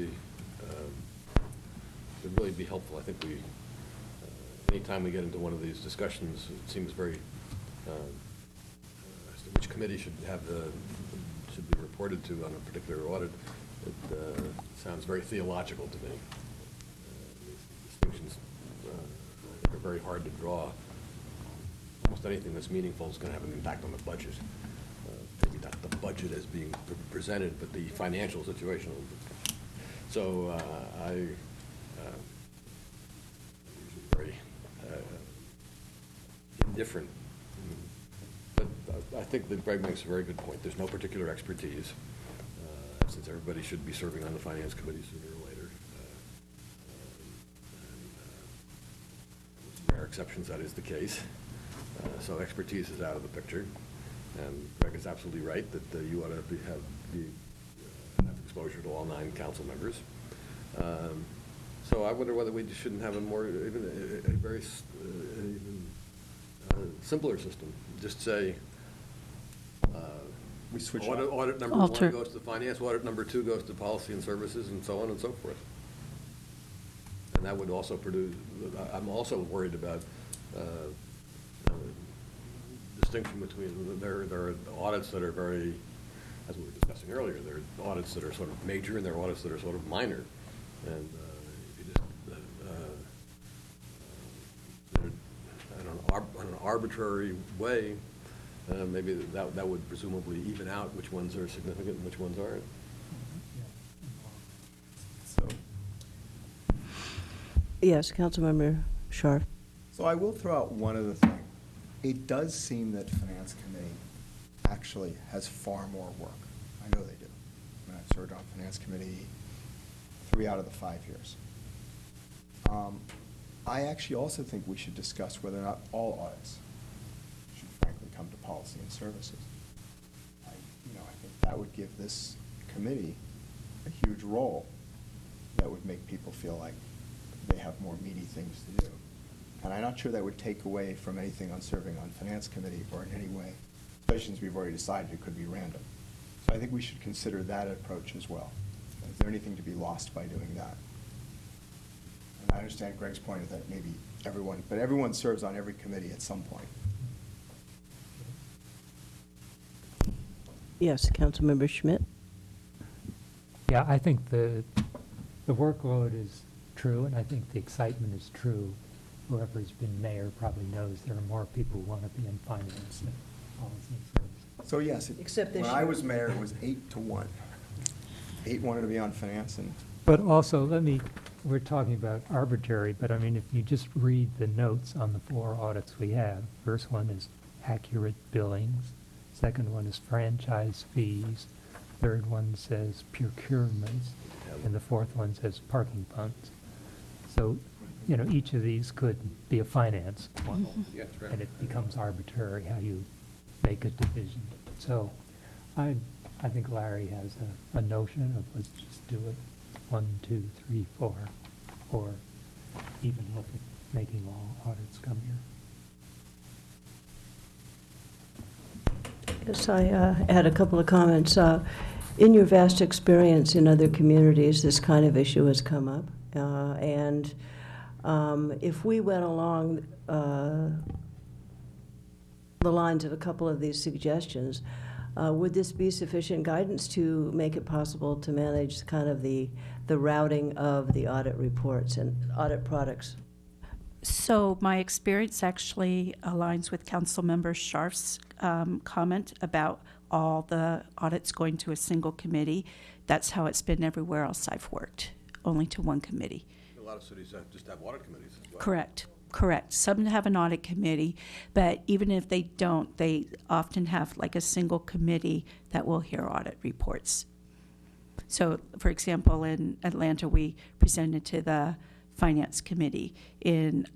really be helpful. I think anytime we get into one of these discussions, it seems very, as to which committee should be reported to on a particular audit, it sounds very theological to me. Distinctions are very hard to draw. Almost anything that's meaningful is going to have an impact on the budget. Maybe not the budget as being presented, but the financial situation. So I usually very indifferent. But I think that Greg makes a very good point. There's no particular expertise, since everybody should be serving on the Finance Committee sooner or later. With rare exceptions, that is the case. So expertise is out of the picture. And Greg is absolutely right that you ought to have exposure to all 9 council members. So I wonder whether we shouldn't have a very simpler system. Just say We switch audit number 1 goes to finance, audit number 2 goes to policy and services, and so on and so forth. And that would also produce. I'm also worried about distinction between there are audits that are very, as we were discussing earlier, there are audits that are sort of major and there are audits that are sort of minor, and you just in an arbitrary way, maybe that would presumably even out which ones are significant and which ones aren't. So, Yes, Councilmember Scharf. so I will throw out one other thing. It does seem that Finance Committee actually has far more work. I know they do. I mean, I've served on Finance Committee 3 out of the 5 years. I actually also think we should discuss whether or not all audits should frankly come to Policy and Services. I think that would give this committee a huge role that would make people feel like they have more meaty things to do. And I'm not sure that would take away from anything on serving on Finance Committee or in any way, especially since we've already decided it could be random. So I think we should consider that approach as well. Is there anything to be lost by doing that? And I understand Greg's point that maybe everyone serves on every committee at some point. Yes, Councilmember Schmidt? Yeah, I think the workload is true, and I think the excitement is true. Whoever's been mayor probably knows there are more people who want to be in finance than policy and services. So yes, Except this when year. I was mayor, it was 8-1. 8 wanted to be on finance, and But also, we're talking about arbitrary, but I mean, if you just read the notes on the 4 audits we have, first one is accurate billings, second one is franchise fees, third one says procurements, and the fourth one says parking funds. So, each of these could be a finance one, Yeah, that's right. and it becomes arbitrary how you make a division. So I think Larry has a notion of let's just do it 1, 2, 3, 4, or even look at making all audits come here. Yes, I had a couple of comments. In your vast experience in other communities, this kind of issue has come up. And if we went along the lines of a couple of these suggestions, would this be sufficient guidance to make it possible to manage kind of the routing of the audit reports and audit products? So my experience actually aligns with Councilmember Scharf's comment about all the audits going to a single committee. That's how it's been everywhere else I've worked, only to one committee. A lot of cities just have audit committees as well. Correct. Some have an audit committee, but even if they don't, they often have like a single committee that will hear audit reports. So, for example, in Atlanta, we presented to the Finance Committee. In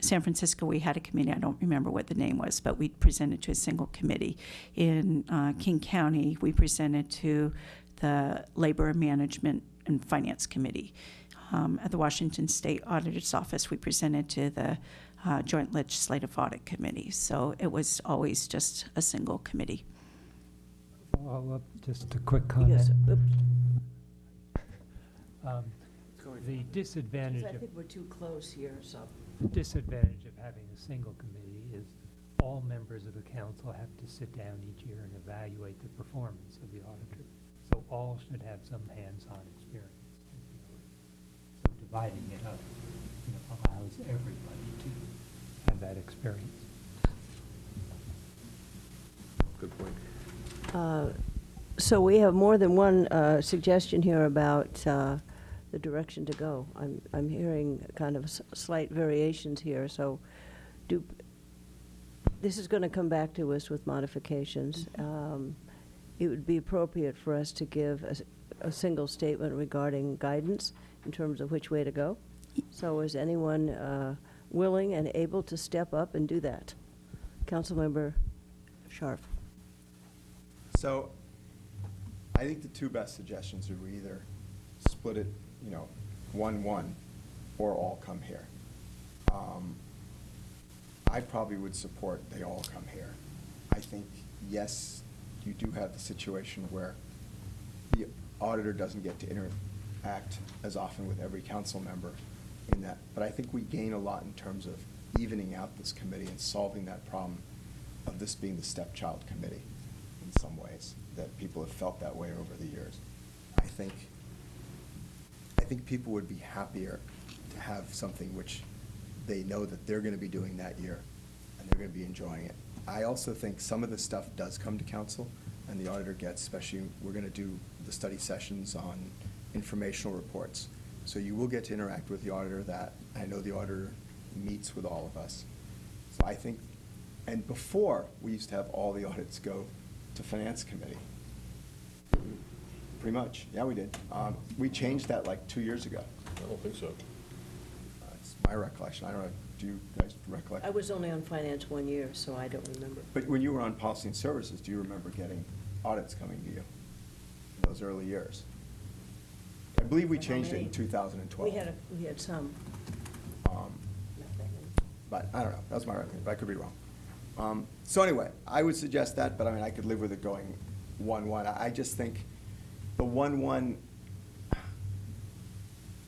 San Francisco, we had a committee. I don't remember what the name was, but we presented to a single committee. In King County, we presented to the Labor and Management and Finance Committee. At the Washington State Auditor's Office, we presented to the Joint Legislative Audit Committee. So it was always just a single committee. Follow up, just a quick comment. Yes. Oops. The disadvantage I of think we're too close here, so. The disadvantage of having a single committee is all members of the council have to sit down each year and evaluate the performance of the auditor. So all should have some hands-on experience. So dividing it up allows everybody to have that experience. Good point. So we have more than one suggestion here about the direction to go. I'm hearing kind of slight variations here, so this is going to come back to us with modifications. It would be appropriate for us to give a single statement regarding guidance in terms of which way to go. So is anyone willing and able to step up and do that? Councilmember Scharf. so I think the 2 best suggestions are we either split it, 1-1, or all come here. I probably would support they all come here. I think, yes, you do have the situation where the auditor doesn't get to interact as often with every council member in that, but I think we gain a lot in terms of evening out this committee and solving that problem of this being the stepchild committee in some ways, that people have felt that way over the years. I think people would be happier to have something which they know that they're going to be doing that year, and they're going to be enjoying it. I also think some of the stuff does come to council, and the auditor gets, especially, we're going to do the study sessions on informational reports. So you will get to interact with the auditor that, I know the auditor meets with all of us. So I think, and before, we used to have all the audits go to Finance Committee. Pretty much, yeah, we did. We changed that like 2 years ago. I don't think so. It's my recollection. I don't know, do you guys recollect? I was only on finance 1 year, so I don't remember. But when you were on Policy and Services, do you remember getting audits coming to you in those early years? I believe we How changed it in many? 2012. We had some. Um, But I don't know, that's my recollection, but I could be wrong. So anyway, I would suggest that, but I mean, I could live with it going 1-1. I just think the 1-1,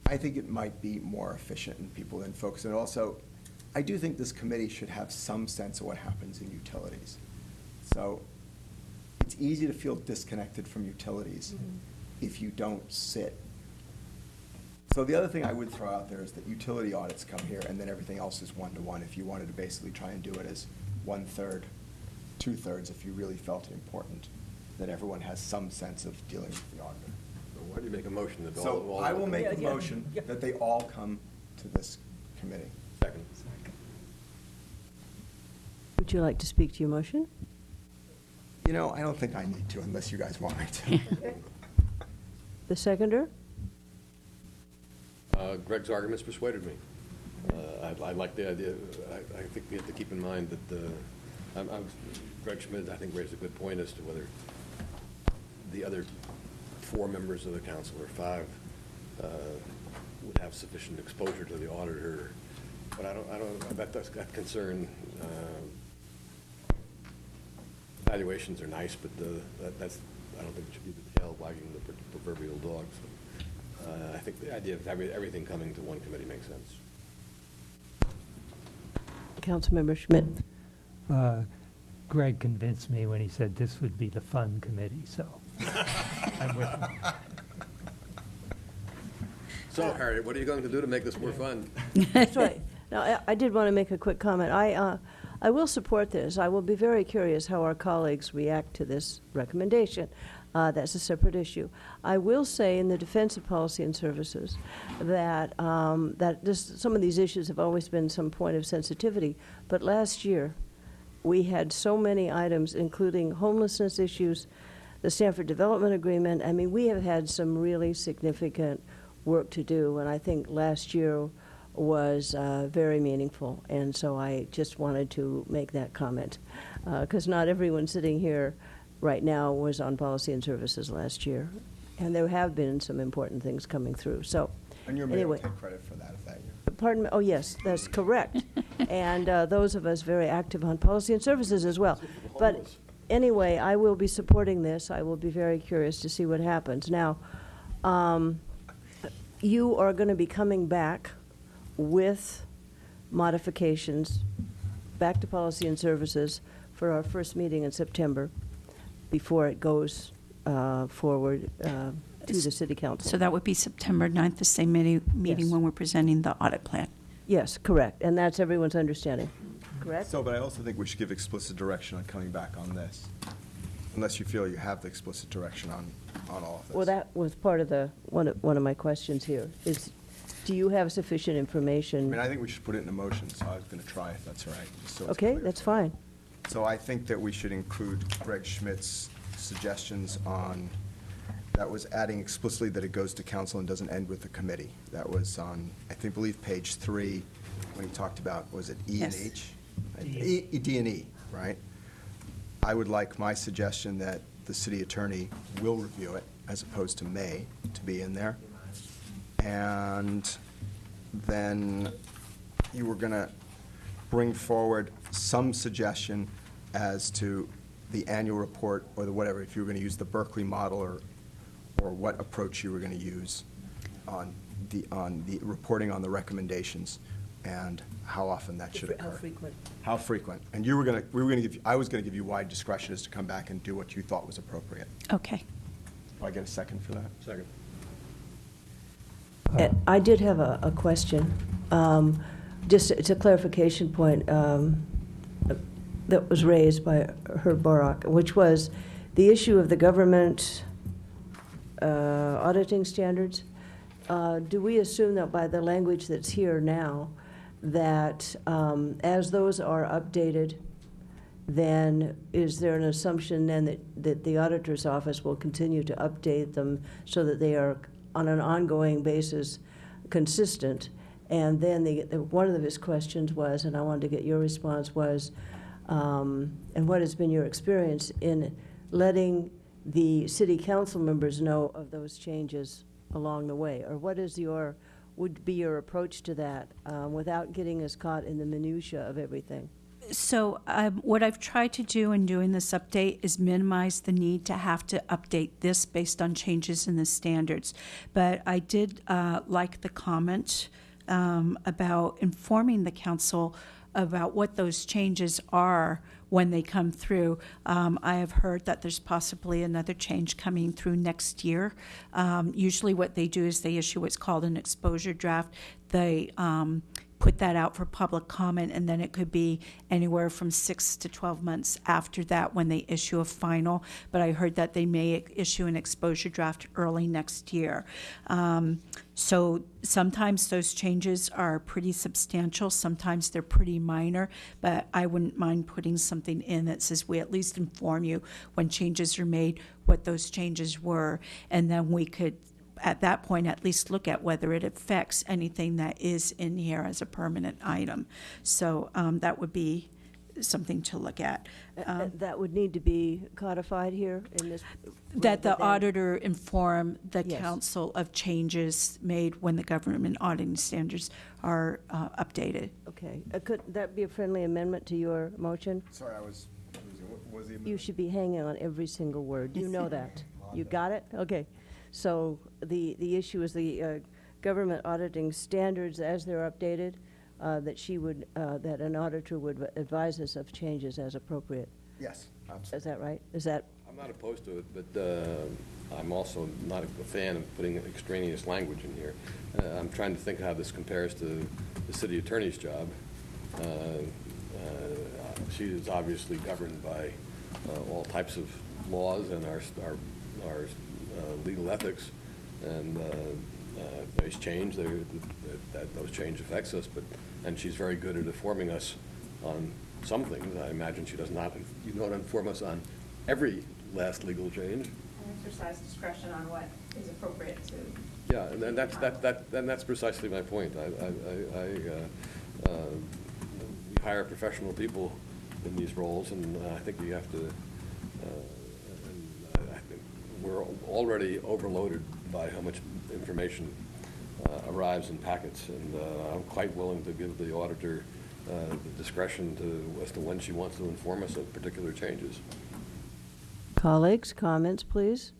I think it might be more efficient and people then focus. And also, I do think this committee should have some sense of what happens in utilities. So it's easy to feel disconnected from utilities if you don't sit. So the other thing I would throw out there is that utility audits come here, and then everything else is 1-to-1. If you wanted to basically try and do it as 1/3, 2/3, if you really felt it important, that everyone has some sense of dealing with the auditor. So why do you make a motion that all? So I will make a Yeah, yeah, motion yeah. that they all come to this committee. Second. Would you like to speak to your motion? You know, I don't think I need to unless you guys want me to. The seconder? Greg's arguments persuaded me. I like the idea. I think we have to keep in mind that Greg Schmidt, I think, raised a good point as to whether the other 4 members of the council, or 5, would have sufficient exposure to the auditor. But I don't, that concern, evaluations are nice, but that's, I don't think it should be the tail wagging the proverbial dog. So, I think the idea of everything coming to one committee makes sense. Councilmember Schmidt. Greg convinced me when he said this would be the fun committee, so I'm with him. So, Harriet, what are you going to do to make this more fun? That's right. Now, I did want to make a quick comment. I will support this. I will be very curious how our colleagues react to this recommendation. That's a separate issue. I will say in the defense of policy and services that, some of these issues have always been some point of sensitivity. But last year, we had so many items, including homelessness issues, the Stanford Development Agreement. I mean, we have had some really significant work to do, and I think last year was very meaningful. And so I just wanted to make that comment, because not everyone sitting here right now was on policy and services last year, and there have been some important things coming through. So, And your mayor will anyway, take credit for that if that year. pardon me. Oh, yes, that's correct. And those of us very active on policy and services as well. But anyway, I will be supporting this. I will be very curious to see what happens. Now, you are going to be coming back with modifications back to policy and services for our first meeting in September, before it goes forward to the city council. So that would be September 9th, the same meeting Yes. when we're presenting the audit plan. Yes, correct, and that's everyone's understanding, correct? So, but I also think we should give explicit direction on coming back on this, unless you feel you have the explicit direction on all of this. Well, that was part of one of my questions here, is do you have sufficient I information? mean, I think we should put it in a motion, so I was going to try if that's all right. just so it's Okay, clear. that's fine. So I think that we should include Greg Schmidt's suggestions on, that was adding explicitly that it goes to council and doesn't end with the committee. That was on, I think, believe page 3, when he talked about, was it E and Yes. H? D and E, right? I would like my suggestion that the city attorney will review it, as opposed to may, to be in there. And then you were going to bring forward some suggestion as to the annual report or the whatever, if you were going to use the Berkeley model or what approach you were going to use on the reporting on the recommendations and how often that should occur. How frequent? How frequent. And we were going to give, I was going to give you wide discretion as to come back and do what you thought was appropriate. Okay. Do I get a second for that? Second. I did have a question. Just, it's a clarification point that was raised by Herb Borak, which was the issue of the government auditing standards. Do we assume that by the language that's here now, that as those are updated, then is there an assumption then that the auditor's office will continue to update them so that they are on an ongoing basis consistent? And then one of his questions was, and I wanted to get your response, was, and what has been your experience in letting the city council members know of those changes along the way? Or what is would be your approach to that without getting us caught in the minutia of everything? So what I've tried to do in doing this update is minimize the need to have to update this based on changes in the standards. But I did like the comment about informing the council about what those changes are when they come through. I have heard that there's possibly another change coming through next year. Usually what they do is they issue what's called an exposure draft. They put that out for public comment, and then it could be anywhere from 6 to 12 months after that when they issue a final. But I heard that they may issue an exposure draft early next year. So sometimes those changes are pretty substantial, sometimes they're pretty minor, but I wouldn't mind putting something in that says we at least inform you when changes are made, what those changes were, and then we could at that point at least look at whether it affects anything that is in here as a permanent item. So that would be something to look at. That would need to be codified here in this? That the rather than- auditor inform the Yes. council of changes made when the government auditing standards are updated. Okay. Could that be a friendly amendment to your motion? Sorry, I was, what was the You should be hanging on every single word. You know that. You got it? Okay. So the issue is the government auditing standards as they're updated, that an auditor would advise us of changes as appropriate. Yes, Is absolutely. that right? Is that, I'm not opposed to it, but I'm also not a fan of putting extraneous language in here. I'm trying to think how this compares to the city attorney's job. She is obviously governed by all types of laws and our legal ethics, and there's change, those change affects us, and she's very good at informing us on some things. I imagine she does not inform us on every last legal change. And exercise discretion on what is appropriate to. Yeah, and that's precisely my point. We hire professional people in these roles, and I think we have to. I think we're already overloaded by how much information arrives in packets, and I'm quite willing to give the auditor the discretion as to when she wants to inform us of particular changes. colleagues, comments, please?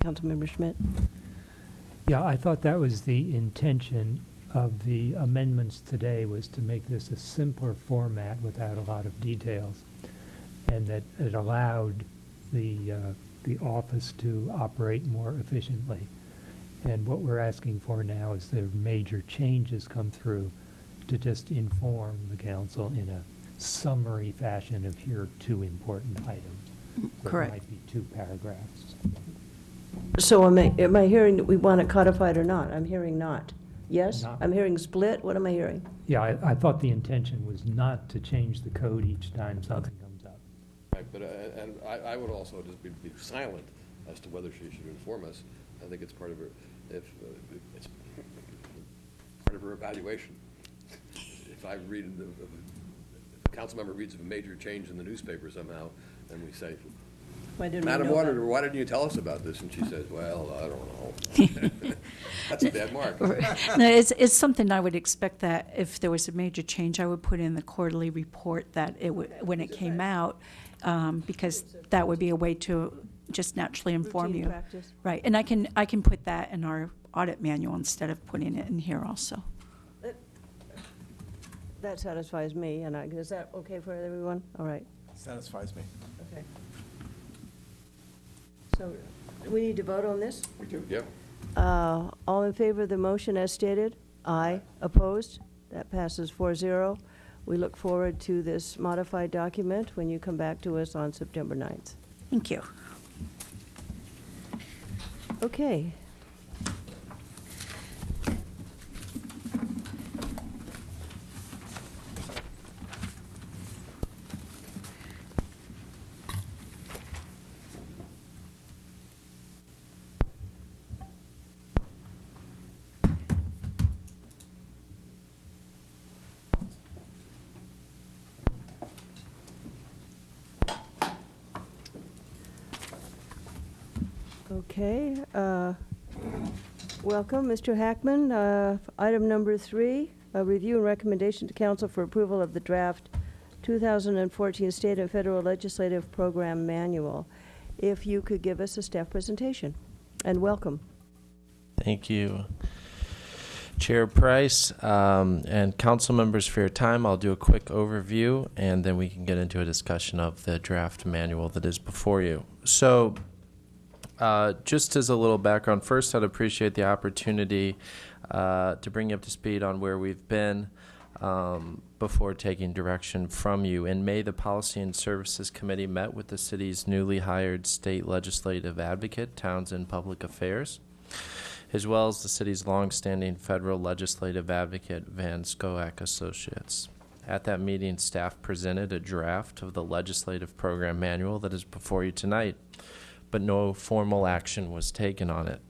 Councilmember Schmidt? Yeah, I thought that was the intention of the amendments today, was to make this a simpler format without a lot of details, and that it allowed the office to operate more efficiently. And what we're asking for now is the major changes come through to just inform the council in a summary fashion of here are 2 important items. So Correct. It might be 2 paragraphs. So am I hearing that we want it codified or not? I'm hearing not. Yes? Not. I'm hearing split. What am I hearing? Yeah, I thought the intention was not to change the code each time something comes up. Right, but, and I would also just be silent as to whether she should inform us. I think it's part of her, it's part of her evaluation. If I read, if a council member reads of a major change in the newspaper somehow, and we say, Why didn't we Madam know about Auditor, it? why didn't you tell us about this? And she says, well, I don't know. That's a bad mark. No, it's something I would expect that if there was a major change, I would put in the quarterly report that it would, when it came out, because that would be a way to just naturally inform Routine you. practice. Right, and I can put that in our audit manual instead of putting it in here also. That satisfies me, and is that okay for everyone? All right, Satisfies me. okay. So, do we need to vote on this? We do, yeah. All in favor of the motion as stated? Aye. Opposed? That passes 4-0. We look forward to this modified document when you come back to us on September 9th. Thank you. Okay. Okay, welcome, Mr. Hackman. Item number 3, a review and recommendation to council for approval of the draft 2014 State and Federal Legislative Program Manual. If you could give us a staff presentation, and welcome. Thank you, Chair Price, and council members for your time. I'll do a quick overview, and then we can get into a discussion of the draft manual that is before you. So, just as a little background, first, I'd appreciate the opportunity to bring you up to speed on where we've been before taking direction from you. In May, the Policy and Services Committee met with the city's newly hired state legislative advocate, Townsend Public Affairs, as well as the city's longstanding federal legislative advocate, Van Scoak Associates. At that meeting, staff presented a draft of the legislative program manual that is before you tonight, but no formal action was taken on it.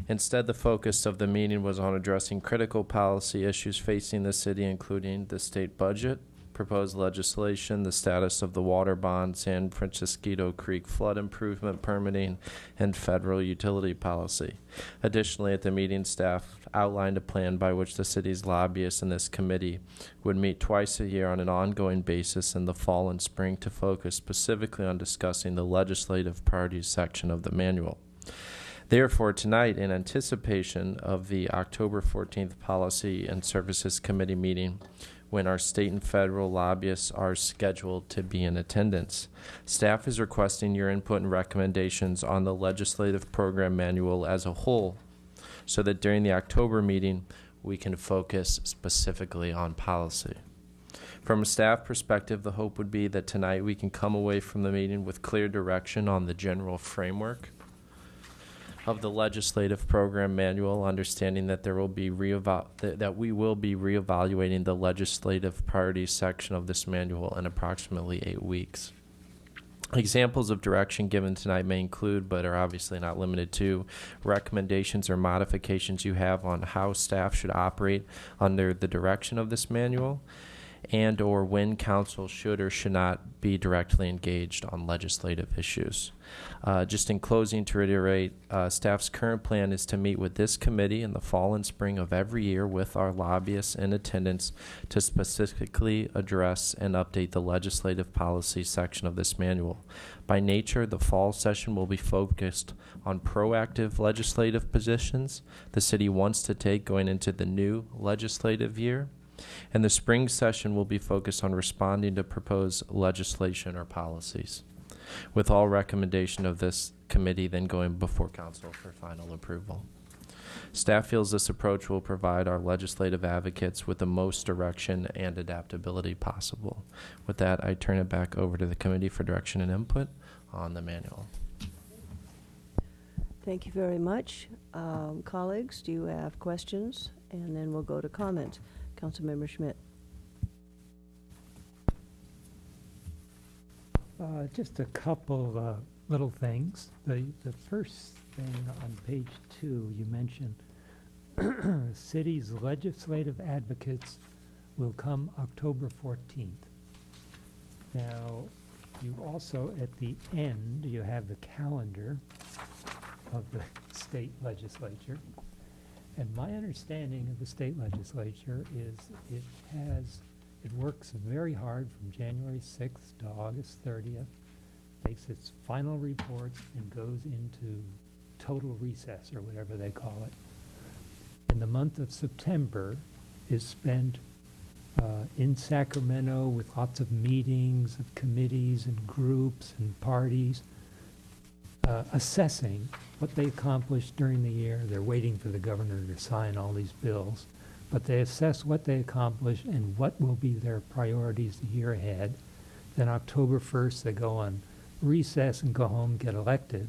Instead, the focus of the meeting was on addressing critical policy issues facing the city, including the state budget, proposed legislation, the status of the water bond, San Francisco Creek flood improvement permitting, and federal utility policy. Additionally, at the meeting, staff outlined a plan by which the city's lobbyists in this committee would meet twice a year on an ongoing basis in the fall and spring to focus specifically on discussing the legislative priorities section of the manual. Therefore, tonight, in anticipation of the October 14th Policy and Services Committee meeting, when our state and federal lobbyists are scheduled to be in attendance, staff is requesting your input and recommendations on the legislative program manual as a whole, so that during the October meeting, we can focus specifically on policy. From a staff perspective, the hope would be that tonight we can come away from the meeting with clear direction on the general framework of the legislative program manual, understanding that there will be that we will be reevaluating the legislative priorities section of this manual in approximately 8 weeks. Examples of direction given tonight may include, but are obviously not limited to, recommendations or modifications you have on how staff should operate under the direction of this manual, and or when council should or should not be directly engaged on legislative issues. Just in closing, to reiterate, staff's current plan is to meet with this committee in the fall and spring of every year with our lobbyists in attendance to specifically address and update the legislative policy section of this manual. By nature, the fall session will be focused on proactive legislative positions the city wants to take going into the new legislative year, and the spring session will be focused on responding to proposed legislation or policies, with all recommendation of this committee then going before council for final approval. Staff feels this approach will provide our legislative advocates with the most direction and adaptability possible. With that, I turn it back over to the committee for direction and input on the manual. Thank you very much. Colleagues, do you have questions? And then we'll go to comment. Councilmember Schmidt. Just a couple little things. The first thing on page 2, you mentioned city's legislative advocates will come October 14th. Now, you also, at the end, you have the calendar of the state legislature. And my understanding of the state legislature is it works very hard from January 6th to August 30th, makes its final reports, and goes into total recess, or whatever they call it. And the month of September is spent in Sacramento with lots of meetings of committees and groups and parties, assessing what they accomplished during the year. They're waiting for the governor to sign all these bills, but they assess what they accomplished and what will be their priorities the year ahead. Then October 1st, they go on recess and go home, get elected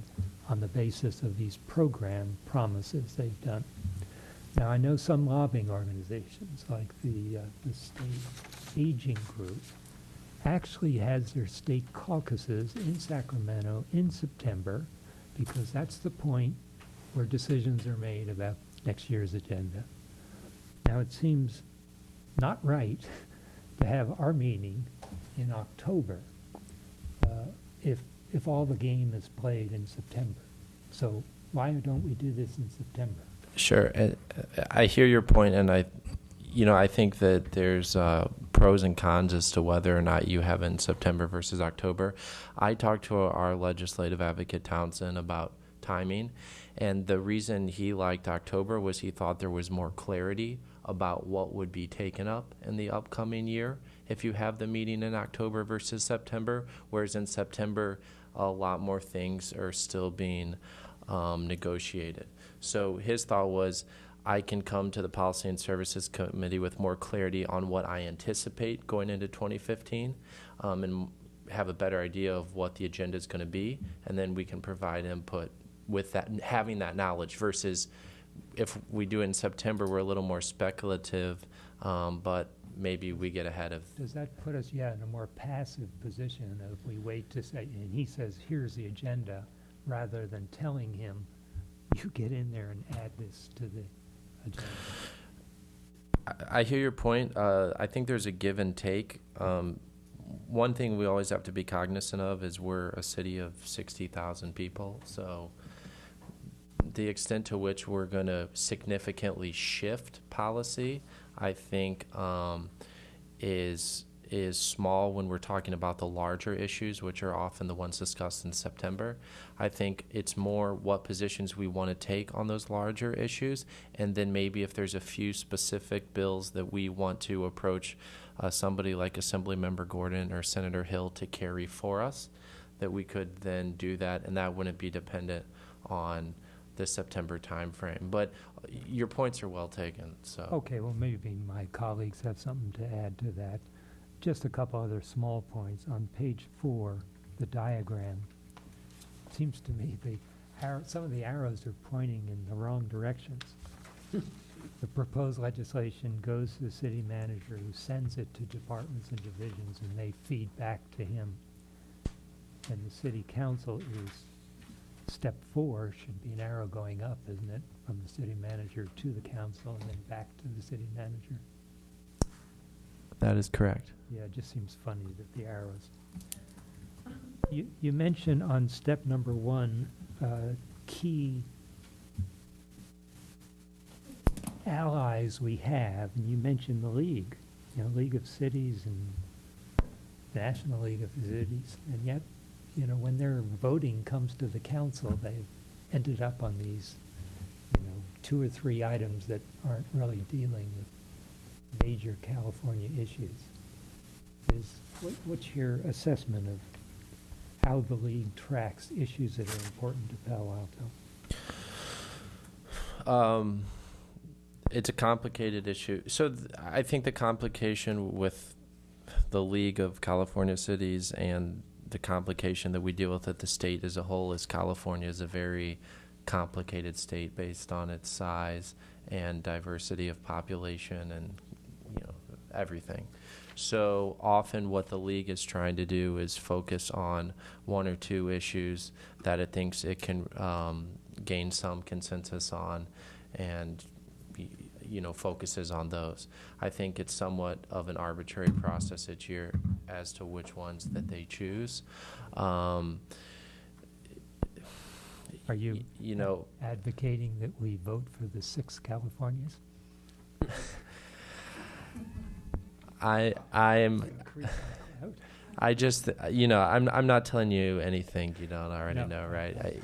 on the basis of these program promises they've done. Now, I know some lobbying organizations, like the State Aging Group, actually has their state caucuses in Sacramento in September, because that's the point where decisions are made about next year's agenda. Now, it seems not right to have our meeting in October if all the game is played in September. So why don't we do this in September? Sure. I hear your point, and I think that there's pros and cons as to whether or not you have it in September versus October. I talked to our legislative advocate, Townsend, about timing, and the reason he liked October was he thought there was more clarity about what would be taken up in the upcoming year if you have the meeting in October versus September, whereas in September, a lot more things are still being negotiated. So his thought was, I can come to the Policy and Services Committee with more clarity on what I anticipate going into 2015 and have a better idea of what the agenda is going to be, and then we can provide input with that, having that knowledge, versus if we do it in September, we're a little more speculative, but maybe we get ahead of. Does that put us, in a more passive position if we wait to say, and he says, here's the agenda, rather than telling him, you get in there and add this to the agenda? I hear your point. I think there's a give and take. One thing we always have to be cognizant of is we're a city of 60,000 people, so the extent to which we're going to significantly shift policy, I think, is small when we're talking about the larger issues, which are often the ones discussed in September. I think it's more what positions we want to take on those larger issues, and then maybe if there's a few specific bills that we want to approach somebody like Assemblymember Gordon or Senator Hill to carry for us, that we could then do that, and that wouldn't be dependent on the September timeframe. But your points are well taken. So Okay, well, maybe my colleagues have something to add to that. Just a couple other small points. On page 4, the diagram, seems to me some of the arrows are pointing in the wrong directions. The proposed legislation goes to the city manager, who sends it to departments and divisions, and they feed back to him. And the city council is, step 4 should be an arrow going up, isn't it? From the city manager to the council and then back to the city manager. that is correct. Yeah, it just seems funny that the arrows. You mentioned on step number 1, key allies we have, and you mentioned the League, League of Cities and National League of Cities, and yet, when their voting comes to the council, they've ended up on these, 2 or 3 items that aren't really dealing with major California issues. What's your assessment of how the League tracks issues that are important to Palo Alto? It's a complicated issue. So I think the complication with the League of California Cities and the complication that we deal with at the state as a whole is California is a very complicated state based on its size and diversity of population and everything. So often what the League is trying to do is focus on 1 or 2 issues that it thinks it can gain some consensus on, and focuses on those. I think it's somewhat of an arbitrary process each year as to which ones that they choose. Are you advocating that we vote for the 6 Californias? I just, I'm not telling you anything you don't already know, right?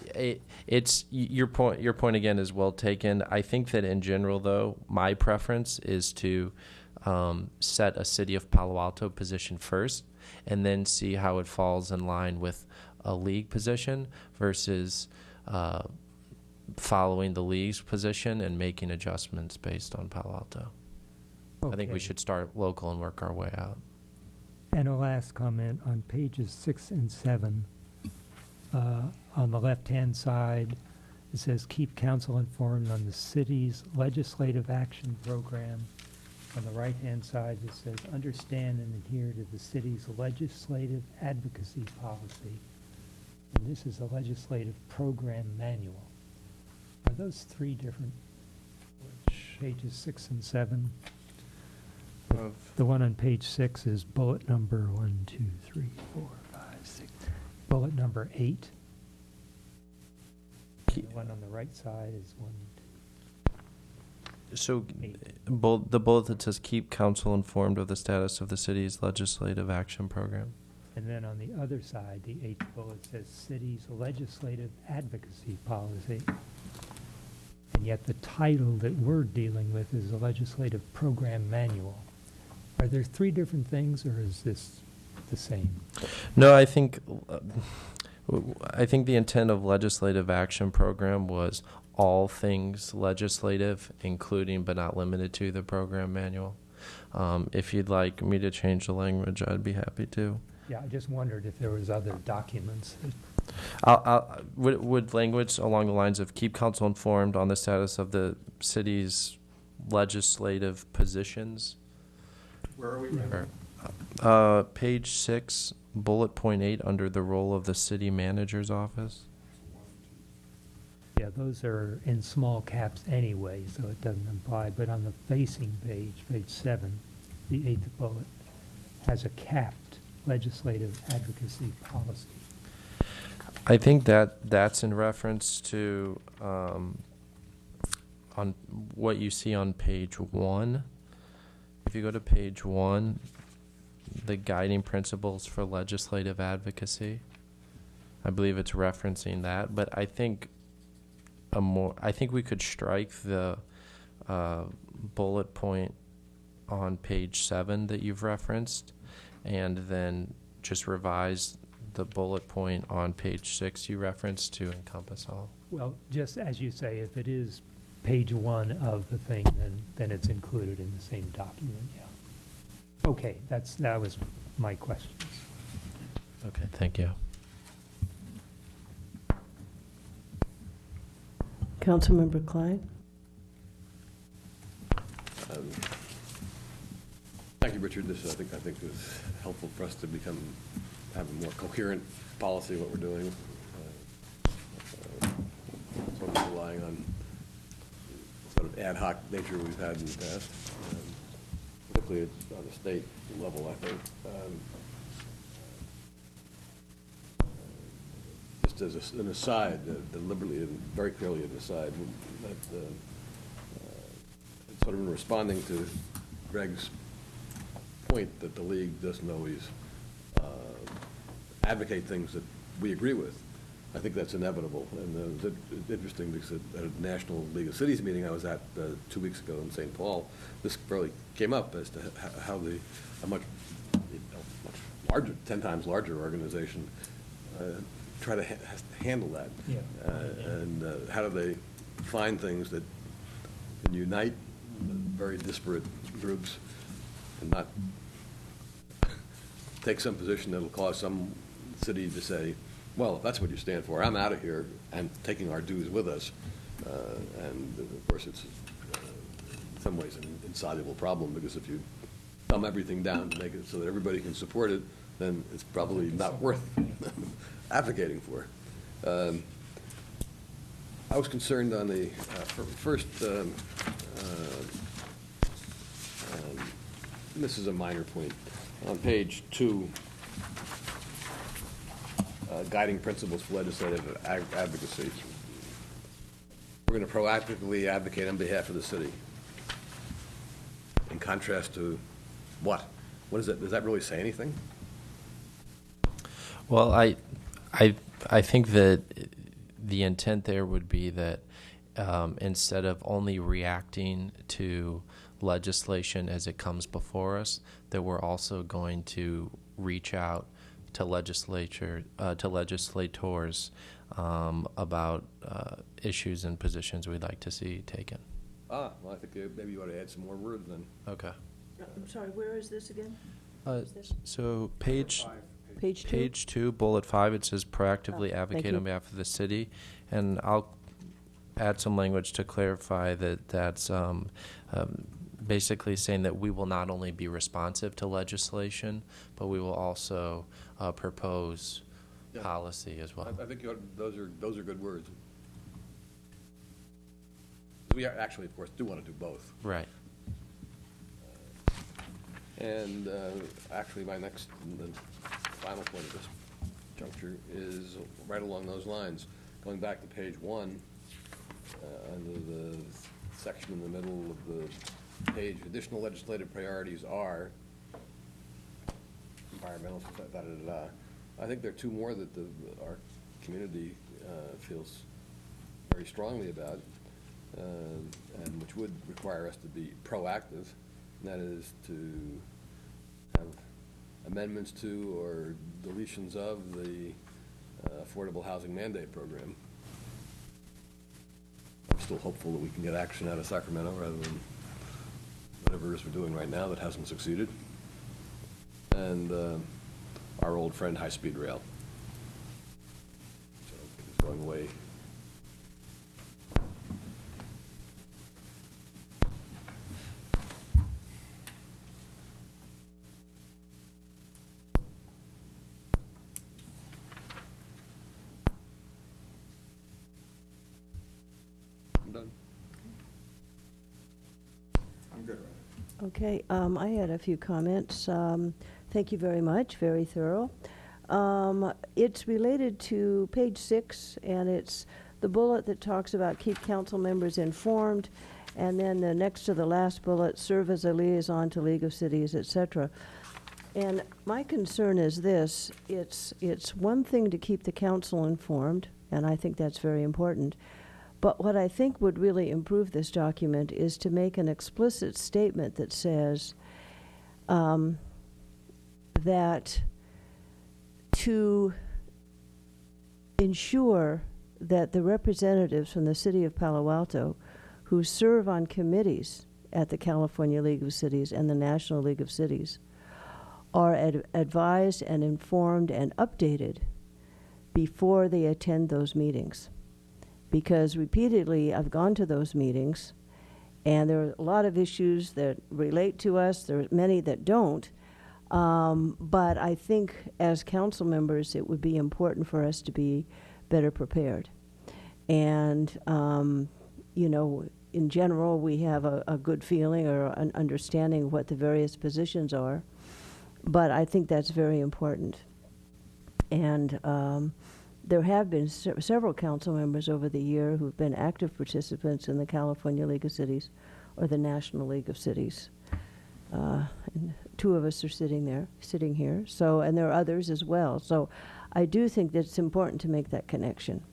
It's your point again is well taken. I think that in general, though, my preference is to set a City of Palo Alto position first, and then see how it falls in line with a League position versus following the League's position and making adjustments based on Palo Alto. Okay. I think we should start local and work our way out. And a last comment on pages 6 and 7. On the left-hand side, it says, keep council informed on the city's legislative action program. On the right-hand side, it says, understand and adhere to the city's legislative advocacy policy. And this is a legislative program manual. Are those 3 different pages 6 and 7? The one on page 6 is bullet number 1, 2, 3, 4, 5, 6. Bullet number 8. one on the right side is one. So, Eight. the bullet that says keep council informed of the status of the city's legislative action program. And then on the other side, the 8th bullet says city's legislative advocacy policy. And yet the title that we're dealing with is a legislative program manual. Are there three different things, or is this the same? No, I think the intent of legislative action program was all things legislative, including but not limited to the program manual. If you'd like me to change the language, I'd be happy to. Yeah, I just wondered if there was other documents. Would language along the lines of keep council informed on the status of the city's legislative positions? Where are we? Page 6, bullet point 8, under the role of the city manager's office. Yeah, those are in small caps anyway, so it doesn't apply. But on the facing page, page 7, the 8th bullet has a capped legislative advocacy policy. I think that's in reference to on what you see on page 1. If you go to page 1, the guiding principles for legislative advocacy, I believe it's referencing that. But I think we could strike the bullet point on page 7 that you've referenced, and then just revise the bullet point on page 6 you referenced to encompass all. Well, just as you say, if it is page 1 of the thing, then it's included in the same document, yeah. Okay, that was my questions. Okay, thank you. Councilmember Klein? Thank you, Richard. This, I think is helpful for us to have a more coherent policy of what we're doing. Sort of relying on sort of ad hoc nature we've had in the past, particularly on the state level, I think. Just as an aside, deliberately and very clearly an aside, that sort of in responding to Greg's point that the league doesn't always advocate things that we agree with. I think that's inevitable, and it's interesting because at a National League of Cities meeting I was at 2 weeks ago in St. Paul, this really came up as to how a much larger, 10 times larger organization try to handle that. Yeah. And how do they find things that can unite very disparate groups and not take some position that'll cause some city to say, well, if that's what you stand for, I'm out of here, and taking our dues with us. And of course, it's in some ways an insoluble problem, because if you dumb everything down to make it so that everybody can support it, then it's probably not worth advocating for. I was concerned on the first, this is a minor point, on page 2, guiding principles for legislative advocacy. We're going to proactively advocate on behalf of the city. In contrast to what? What is it? Does that really say anything? Well, I think that the intent there would be that instead of only reacting to legislation as it comes before us, that we're also going to reach out to legislators about issues and positions we'd like to see taken. Well, I think maybe you ought to add some more words then. Okay. I'm sorry, where is this again? So page 2? Page 2, bullet 5, it says proactively thank advocate you. on behalf of the city, and I'll add some language to clarify that that's basically saying that we will not only be responsive to legislation, but we will also propose policy as well. I think those are good words. We actually, of course, do want to do both. Right. And actually, my next, the final point of this juncture is right along those lines. Going back to page 1, under the section in the middle of the page, additional legislative priorities are environmental, da-da-da-da. I think there are two more that our community feels very strongly about, and which would require us to be proactive, and that is to have amendments to or deletions of the affordable housing mandate program. I'm still hopeful that we can get action out of Sacramento rather than whatever it is we're doing right now that hasn't succeeded. And our old friend, high-speed rail. So it's going away. I'm done. I'm good, right? Okay, I had a few comments. Thank you very much, very thorough. It's related to page 6, and it's the bullet that talks about keep council members informed, and then the next to the last bullet, serve as a liaison to League of Cities, etc. And my concern is this: it's one thing to keep the council informed, and I think that's very important. But what I think would really improve this document is to make an explicit statement that says that to ensure that the representatives from the city of Palo Alto who serve on committees at the California League of Cities and the National League of Cities are advised and informed and updated before they attend those meetings. Because repeatedly I've gone to those meetings, and there are a lot of issues that relate to us. There are many that don't. But I think as council members, it would be important for us to be better prepared. And, you know, in general, we have a good feeling or an understanding of what the various positions are. But I think that's very important. And there have been several council members over the year who've been active participants in the California League of Cities or the National League of Cities. And 2 of us are sitting here. So, and there are others as well. So I do think that it's important to make that connection,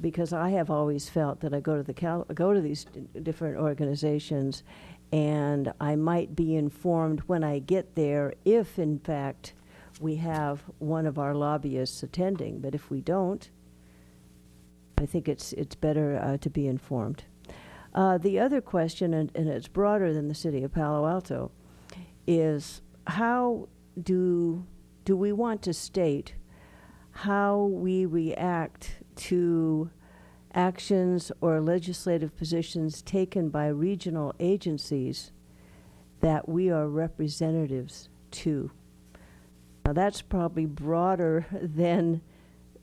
because I have always felt that I go to these different organizations, and I might be informed when I get there if, in fact, we have one of our lobbyists attending. But if we don't, I think it's better to be informed. The other question, and it's broader than the city of Palo Alto, is how do we want to state how we react to actions or legislative positions taken by regional agencies that we are representatives to? Now, that's probably broader than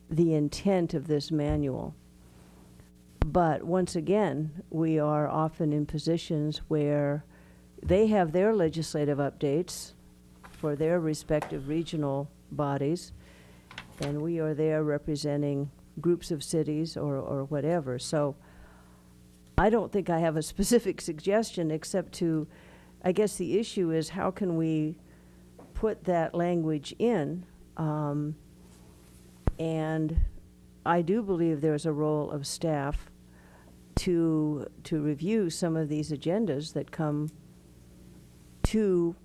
the intent of this manual. But once again, we are often in positions where they have their legislative updates for their respective regional bodies, and we are there representing groups of cities or whatever. So I don't think I have a specific suggestion except to, I guess the issue is how can we put that language in, and I do believe there's a role of staff to review some of these agendas that come to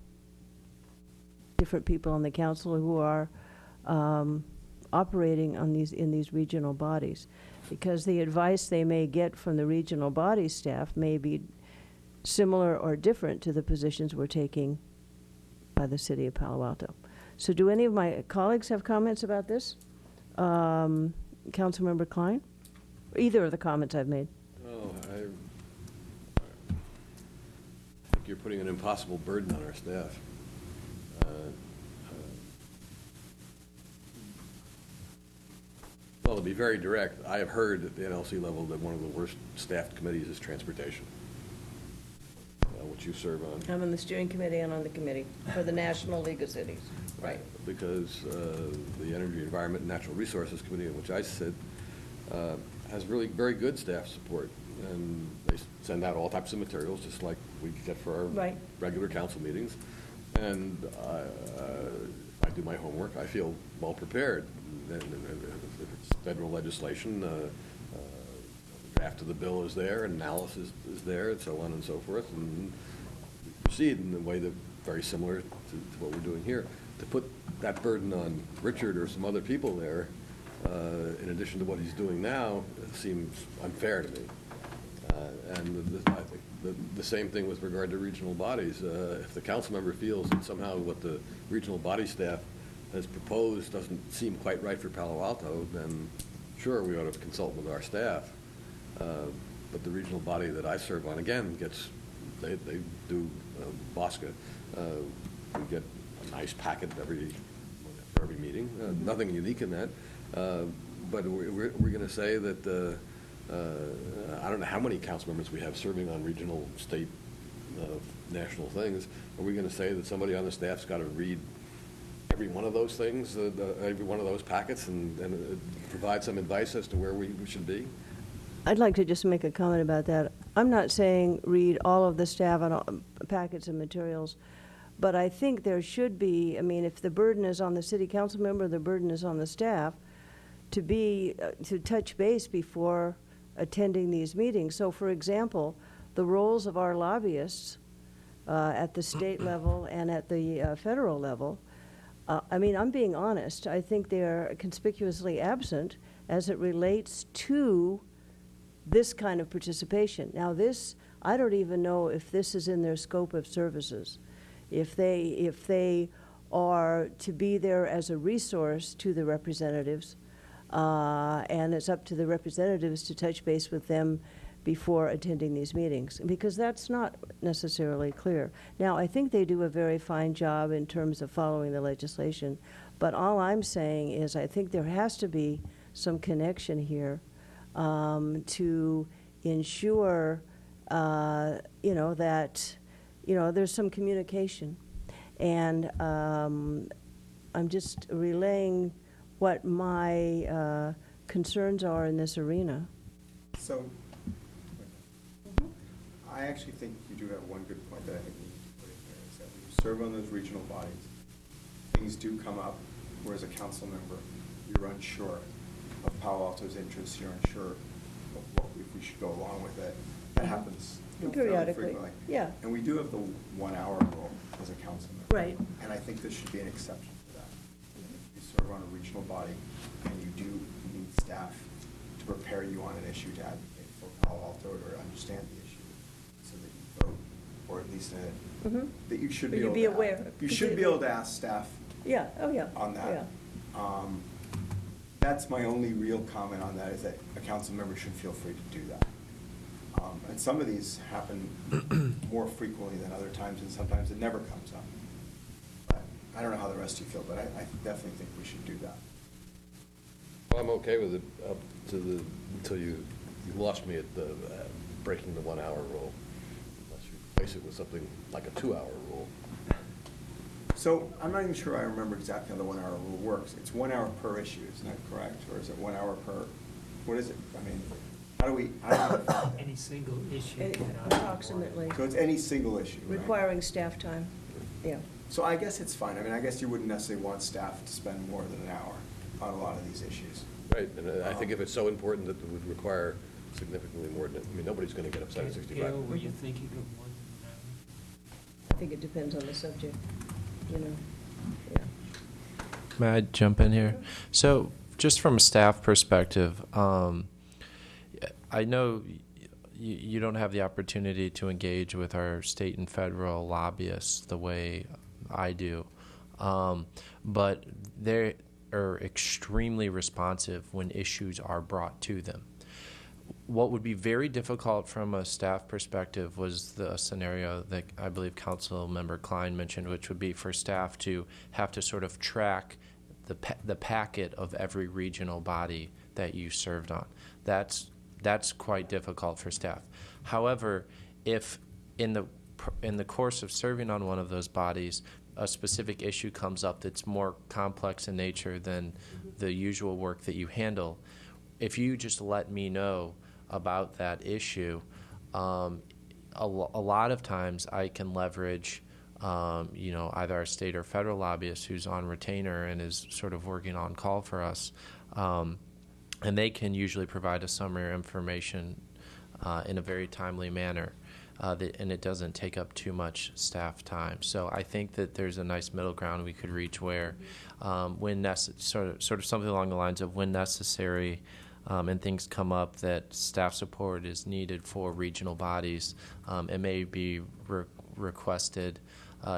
different people on the council who are operating on in these regional bodies, because the advice they may get from the regional body staff may be similar or different to the positions we're taking by the city of Palo Alto. So do any of my colleagues have comments about this? Councilmember Klein? Either of the comments I've made. Oh, I think you're putting an impossible burden on our staff. Well, to be very direct, I have heard at the NLC level that one of the worst staffed committees is transportation, which you serve on. I'm on the steering committee and on the committee for the National League of Cities. Right. Because the Energy, Environment, and Natural Resources Committee, in which I sit, has really very good staff support. and they send out all types of materials, just like we get for our Right. regular council meetings. And I do my homework, I feel well prepared. And if it's federal legislation, the draft of the bill is there, analysis is there, and so on and so forth, and we proceed in a way that very similar to what we're doing here. To put that burden on Richard or some other people there, in addition to what he's doing now, seems unfair to me. And I think the same thing with regard to regional bodies. If the council member feels that somehow what the regional body staff has proposed doesn't seem quite right for Palo Alto, then sure, we ought to consult with our staff. But the regional body that I serve on, again, they do BOSCA. We get a nice packet for every meeting. Nothing unique in that. But we're going to say that I don't know how many council members we have serving on regional, state, national things. Are we going to say that somebody on the staff's got to read every one of those things, every one of those packets, and provide some advice as to where we should be? I'd like to just make a comment about that. I'm not saying read all of the staff and all packets of materials, but I think there should be, I mean, if the burden is on the city council member, the burden is on the staff to touch base before attending these meetings. So, for example, the roles of our lobbyists at the state level and at the federal level, I mean, I'm being honest, I think they're conspicuously absent as it relates to this kind of participation. Now this, I don't even know if this is in their scope of services. If they are to be there as a resource to the representatives, and it's up to the representatives to touch base with them before attending these meetings, because that's not necessarily clear. Now, I think they do a very fine job in terms of following the legislation, but all I'm saying is I think there has to be some connection here to ensure, that, there's some communication. And I'm just relaying what my concerns are in this arena. So, I actually think you do have one good point that I think we need to put in here, is that when you serve on those regional bodies, things do come up, where as a council member, you're unsure of Palo Alto's interests, you're unsure of if we should go along with it. That happens fairly Periodically, frequently. yeah. And we do have the 1 hour rule as a council member. Right. And I think there should be an exception to that. If you serve on a regional body and you do need staff to prepare you on an issue, to advocate for Palo Alto or to understand the issue, so that you vote, or at least that you should But be you'd able be to aware. you should be able to ask staff Yeah, oh yeah. on that. Yeah. That's my only real comment on that, is that a council member should feel free to do that. And some of these happen more frequently than other times, and sometimes it never comes up. But I don't know how the rest of you feel, but I definitely think we should do that. Well, I'm okay with it up to until you lost me at the breaking the 1 hour rule. Unless you replace it with something like a 2 hour rule. So I'm not even sure I remember exactly how the 1 hour rule works. It's 1 hour per issue, isn't that correct? Or is it 1 hour per, what is it? I mean, how do we? Any single issue. Approximately. So it's any single issue, right? Requiring staff time, yeah. So I guess it's fine. I mean, I guess you wouldn't necessarily want staff to spend more than an hour on a lot of these issues. Right, and I think if it's so important that it would require significantly more than, I mean, nobody's going to get upset at 65. Gail, were you thinking of more than I think it depends on the subject, yeah. May I jump in here? So, just from a staff perspective, I know you don't have the opportunity to engage with our state and federal lobbyists the way I do, but they are extremely responsive when issues are brought to them. What would be very difficult from a staff perspective was the scenario that I believe Council Member Klein mentioned, which would be for staff to have to sort of track the packet of every regional body that you served on. That's quite difficult for staff. However, if in the course of serving on one of those bodies, a specific issue comes up that's more complex in nature than the usual work that you handle, if you just let me know, about that issue, a lot of times I can leverage, either our state or federal lobbyist who's on retainer and is sort of working on call for us, and they can usually provide us summary information in a very timely manner, and it doesn't take up too much staff time. So I think that there's a nice middle ground we could reach where, sort of something along the lines of when necessary, and things come up that staff support is needed for regional bodies, it may be requested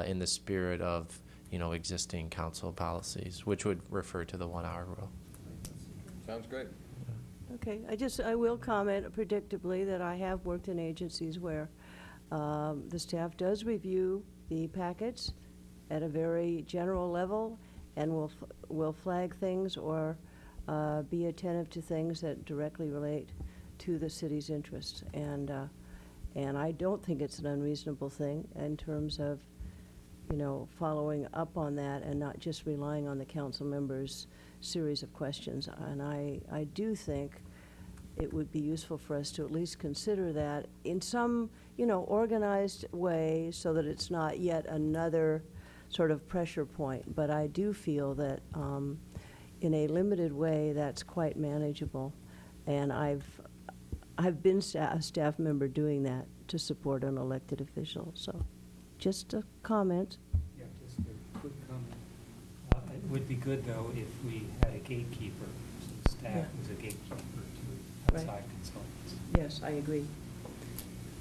in the spirit of existing council policies, which would refer to the 1 hour rule. Sounds great. Okay, I will comment predictably that I have worked in agencies where the staff does review the packets at a very general level and will flag things or be attentive to things that directly relate to the city's interests. And I don't think it's an unreasonable thing in terms of, following up on that and not just relying on the council members' series of questions. And I do think it would be useful for us to at least consider that in some, organized way so that it's not yet another sort of pressure point. But I do feel that in a limited way that's quite manageable. And I've been a staff member doing that to support an elected official. So just a comment. Yeah, just a quick comment. It would be good, though, if we had a gatekeeper, so the staff was a gatekeeper to outside consultants. Yes, I agree.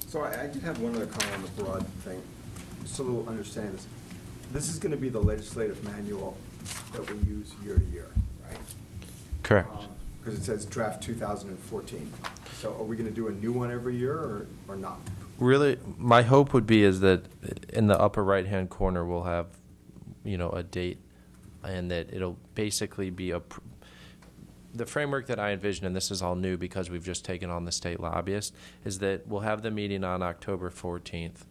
So I did have one other comment on the broad thing, just so we'll understand this. This is going to be the legislative manual that we use year to year, right? Correct. Because it says draft 2014. So are we going to do a new one every year or not? Really, my hope would be is that in the upper right-hand corner we'll have, a date, and that it'll basically be the framework that I envision, and this is all new because we've just taken on the state lobbyist, is that we'll have the meeting on October 14th.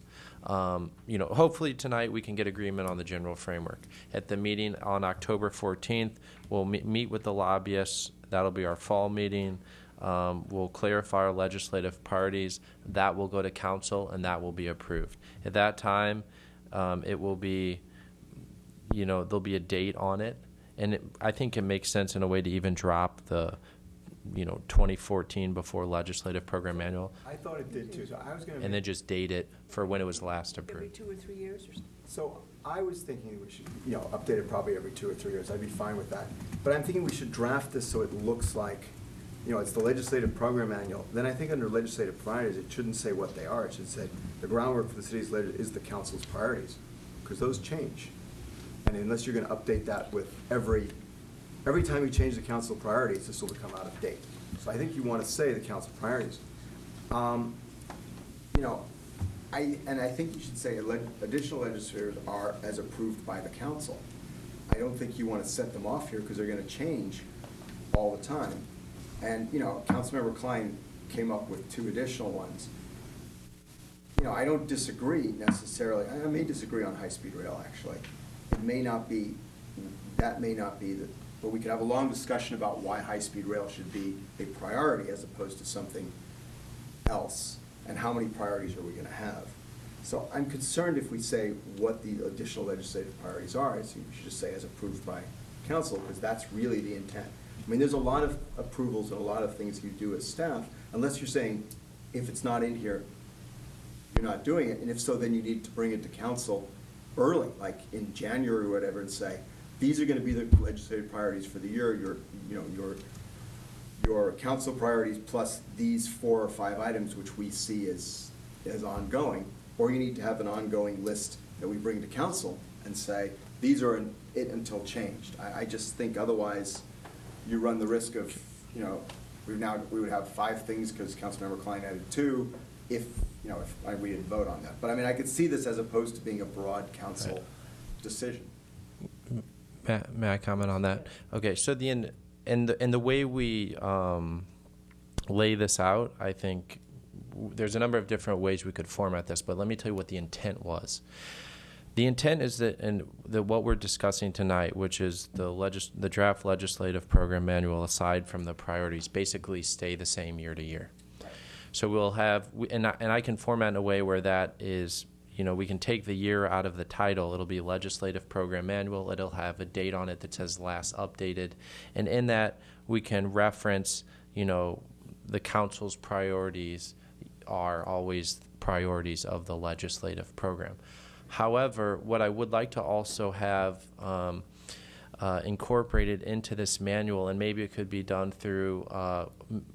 Hopefully tonight we can get agreement on the general framework. At the meeting on October 14th, we'll meet with the lobbyists. That'll be our fall meeting. We'll clarify our legislative priorities. That will go to council, and that will be approved. At that time, it will be, there'll be a date on it. And I think it makes sense in a way to even drop the, 2014 before legislative program manual. I thought it did too. So I was going to. And then just date it for when it was last approved. Every 2 or 3 years or something? So I was thinking we should, update it probably every 2 or 3 years. I'd be fine with that. But I'm thinking we should draft this so it looks like, it's the legislative program manual. Then I think under legislative priorities, it shouldn't say what they are. It should say the groundwork for the city's is the council's priorities, because those change. And unless you're going to update that with every time you change the council priorities, this will become out of date. So I think you want to say the council priorities. I think you should say additional legislators are as approved by the council. I don't think you want to set them off here because they're going to change all the time. And, Councilmember Klein came up with 2 additional ones. I don't disagree necessarily. I may disagree on high-speed rail, actually. It may not be, but we could have a long discussion about why high-speed rail should be a priority as opposed to something else, and how many priorities are we going to have. So I'm concerned if we say what the additional legislative priorities are. So you should just say as approved by council, because that's really the intent. I mean, there's a lot of approvals and a lot of things you do as staff, unless you're saying, if it's not in here, you're not doing it, and if so, then you need to bring it to council early, like in January or whatever, and say, these are going to be the legislative priorities for the year, your council priorities plus these 4 or 5 items which we see as ongoing, or you need to have an ongoing list that we bring to council and say, these are it until changed. I just think otherwise you run the risk of, we would have 5 things because Councilmember Klein added 2 if we didn't vote on that. But I mean, I could see this as opposed to being a broad council decision. May I comment on that? Okay, so the way we lay this out, I think there's a number of different ways we could format this, but let me tell you what the intent was. The intent is that, what we're discussing tonight, which is the draft legislative program manual, aside from the priorities, basically stay the same year to year. So we'll have, and I can format in a way where that is, we can take the year out of the title. It'll be Legislative Program Manual. It'll have a date on it that says last updated. And in that, we can reference, the council's priorities are always priorities of the legislative program. However, what I would like to also have incorporated into this manual, and maybe it could be done through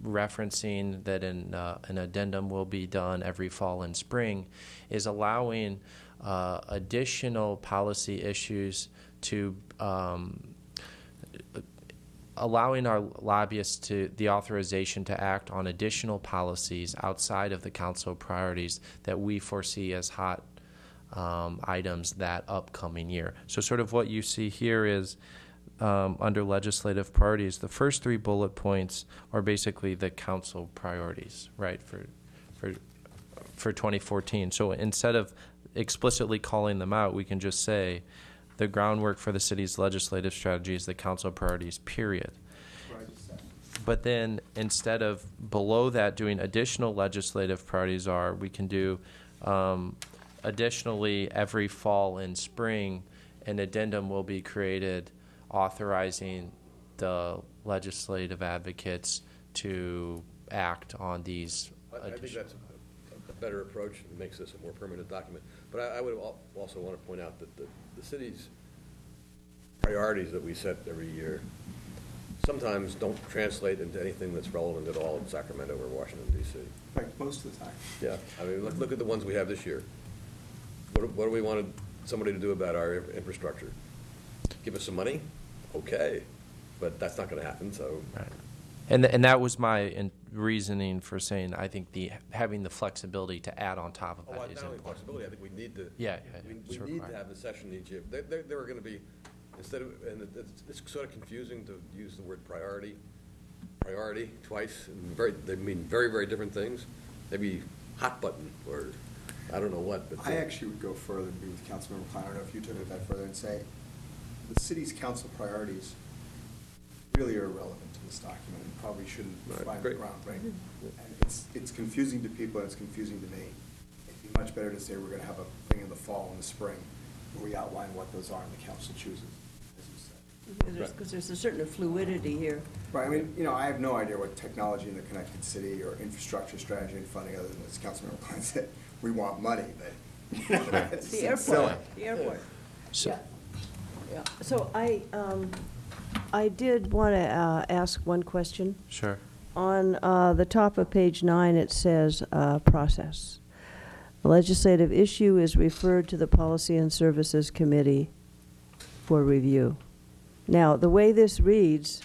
referencing that an addendum will be done every fall and spring, is allowing additional policy issues to allowing our lobbyists to the authorization to act on additional policies outside of the council priorities that we foresee as hot items that upcoming year. So sort of what you see here is under legislative priorities, the first 3 bullet points are basically the council priorities, right, for 2014. So instead of explicitly calling them out, we can just say the groundwork for the city's legislative strategy is the council priorities, period. But then instead of below that doing additional legislative priorities we can do additionally every fall and spring an addendum will be created authorizing the legislative advocates to act on these. I think that's a better approach. It makes this a more permanent document. But I would also want to point out that the city's priorities that we set every year sometimes don't translate into anything that's relevant at all in Sacramento or Washington, D.C. In fact, most of the time. Yeah, I mean, look at the ones we have this year. What do we want somebody to do about our infrastructure? Give us some money? Okay, but that's not going to happen, so. Right. And that was my reasoning for saying I think having the flexibility to add on top of that is not only important. flexibility, I think we need to. Yeah, we need to have the session each year. There are going to be, instead of, and it's sort of confusing to use the word priority twice. And they mean very, very different things. Maybe hot button or I don't know what. But I actually would go further and be with Councilmember Klein. I don't know if you took it that further and say the city's council priorities really are irrelevant to this document and probably shouldn't fly on the ground, right? And it's confusing to people and it's confusing to me. It'd be much better to say we're going to have a thing in the fall and the spring where we outline what those are and the council chooses, as you said. Because there's a certain fluidity here. Right, I mean, I have no idea what technology in the connected city or infrastructure strategy and funding, other than as Councilmember Klein said, we want money, but, it's The airport, silly. the airport. So, Yeah. So I did want to ask one question. sure. On the top of page 9, it says process. The legislative issue is referred to the Policy and Services Committee for review. Now, the way this reads,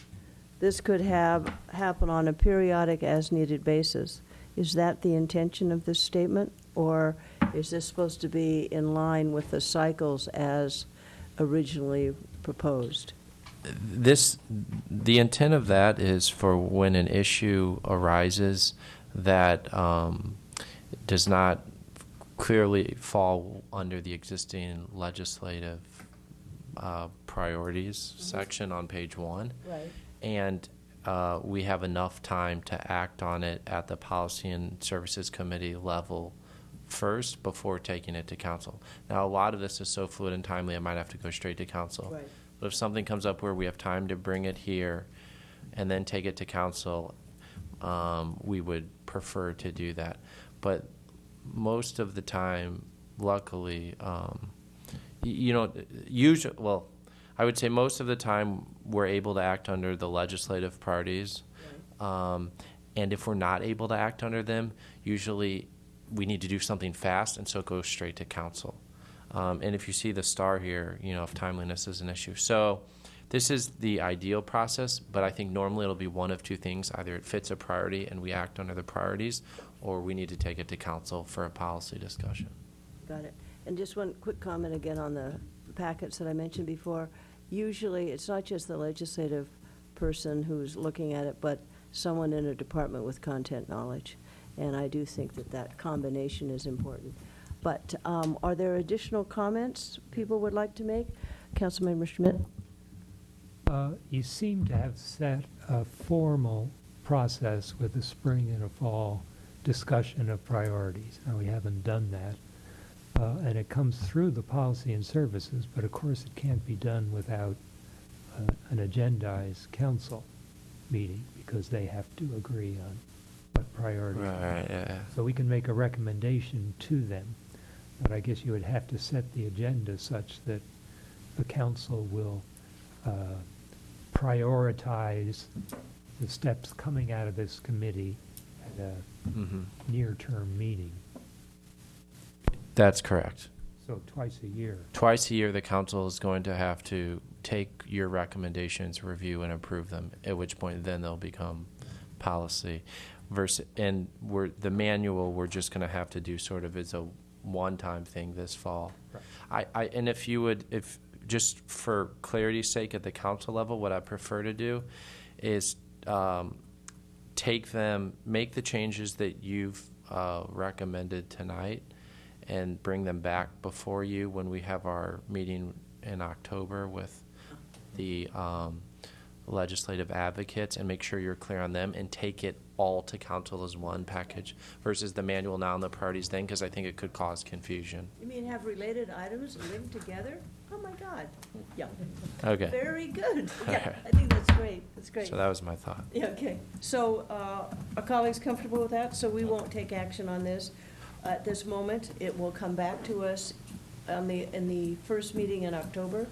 this could happen on a periodic as-needed basis. Is that the intention of this statement? Or is this supposed to be in line with the cycles as originally proposed? The intent of that is for when an issue arises that does not clearly fall under the existing legislative priorities section on page 1. Right. And we have enough time to act on it at the Policy and Services Committee level first before taking it to council. Now, a lot of this is so fluid and timely, I might have to go straight to council. Right. But if something comes up where we have time to bring it here and then take it to council, we would prefer to do that. But most of the time, luckily, usually, well, I would say most of the time we're able to act under the legislative priorities. And if we're not able to act under them, usually we need to do something fast, and so it goes straight to council. And if you see the star here, if timeliness is an issue. So this is the ideal process, but I think normally it'll be one of two things. Either it fits a priority and we act under the priorities, or we need to take it to council for a policy discussion. Got it. And just one quick comment again on the packets that I mentioned before. Usually, it's not just the legislative person who's looking at it, but someone in a department with content knowledge. And I do think that combination is important. But are there additional comments people would like to make? Councilmember Schmidt? You seem to have set a formal process with a spring and a fall discussion of priorities. Now, we haven't done that. And it comes through the policy and services, but of course it can't be done without an agendized council meeting, because they have to agree on what priorities. Right, yeah. So we can make a recommendation to them, but I guess you would have to set the agenda such that the council will prioritize the steps coming out of this committee at a Mm-hmm. near-term meeting. That's correct. So twice a year. Twice a year, the council is going to have to take your recommendations, review, and approve them, at which point then they'll become policy. And the manual, we're just going to have to do sort of as a one-time thing this fall. Right. And if just for clarity's sake at the council level, what I prefer to do is make the changes that you've recommended tonight, and bring them back before you when we have our meeting in October with the legislative advocates, and make sure you're clear on them, and take it all to council as one package versus the manual now and the priorities then, because I think it could cause confusion. You mean have related items live together? Oh, my God. Yeah. Okay. Very good. Yeah, Okay. I think that's great. That's great. So that was my thought. Yeah, okay. So, are colleagues comfortable with that? So we won't take action on this at this moment. It will come back to us in the first meeting in October.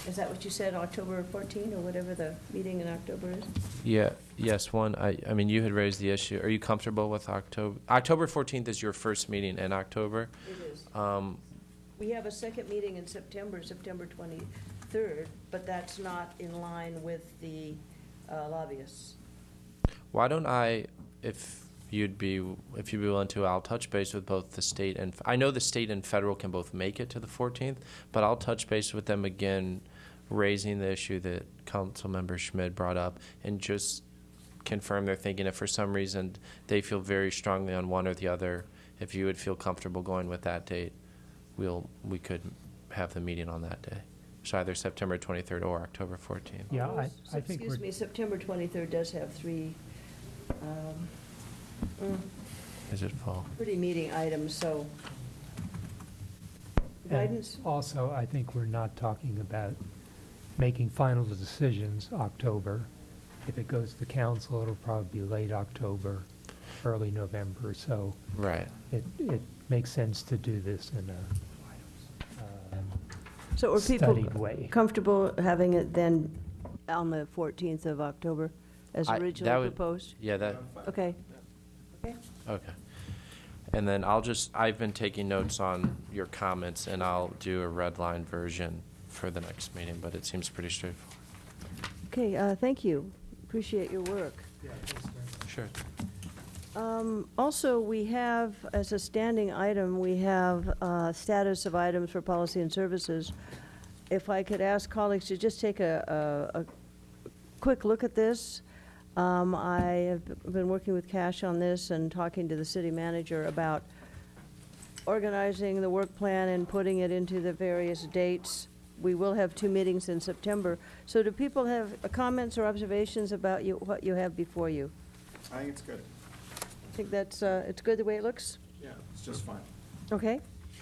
Is that what you said, October 14, or whatever the meeting in October is? Yeah, yes, I mean, you had raised the issue. Are you comfortable with October? October 14th is your first meeting in October. It is. We have a second meeting in September 23rd, but that's not in line with the lobbyists. Why don't if you'd be willing to, I'll touch base with both the state and, I know the state and federal can both make it to the 14th, but I'll touch base with them again, raising the issue that Councilmember Schmidt brought up, and just confirm their thinking. If for some reason they feel very strongly on one or the other, if you would feel comfortable going with that date, we could have the meeting on that day. So either September 23rd or October 14th. Yeah, I think Excuse me, September 23rd does have three Is it fall? pretty meeting items, so. And Guidance? also, I think we're not talking about making final decisions October. If it goes to council, it'll probably be late October, early November, so Right. it makes sense to do this in a So are people studied way. comfortable having it then on the 14th of October as That originally would- proposed? Yeah, Okay. Okay. okay. And then I've been taking notes on your comments, and I'll do a red line version for the next meeting, but it seems pretty straightforward. Okay, thank you. Appreciate your work. Sure. Also, we have, as a standing item, we have status of items for policy and services. If I could ask colleagues to just take a quick look at this. I have been working with Cash on this and talking to the city manager about organizing the work plan and putting it into the various dates. We will have 2 meetings in September. So do people have comments or observations about what you have before you? I think it's good. I think that's, it's good the way it looks? Yeah, it's just fine. Okay,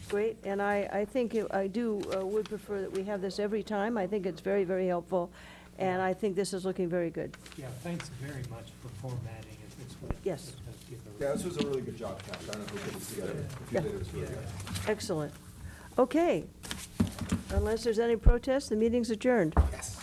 great. And I think, I would prefer that we have this every time. I think it's very, very helpful, and I think this is looking very good. Yeah, thanks very much for formatting it this way. Yes. It does give a- Yeah, this was a really good job, Cash. I don't know who put this together. If you did, it was really good. Excellent. Okay. Unless there's any protest, the meeting's adjourned. Yes.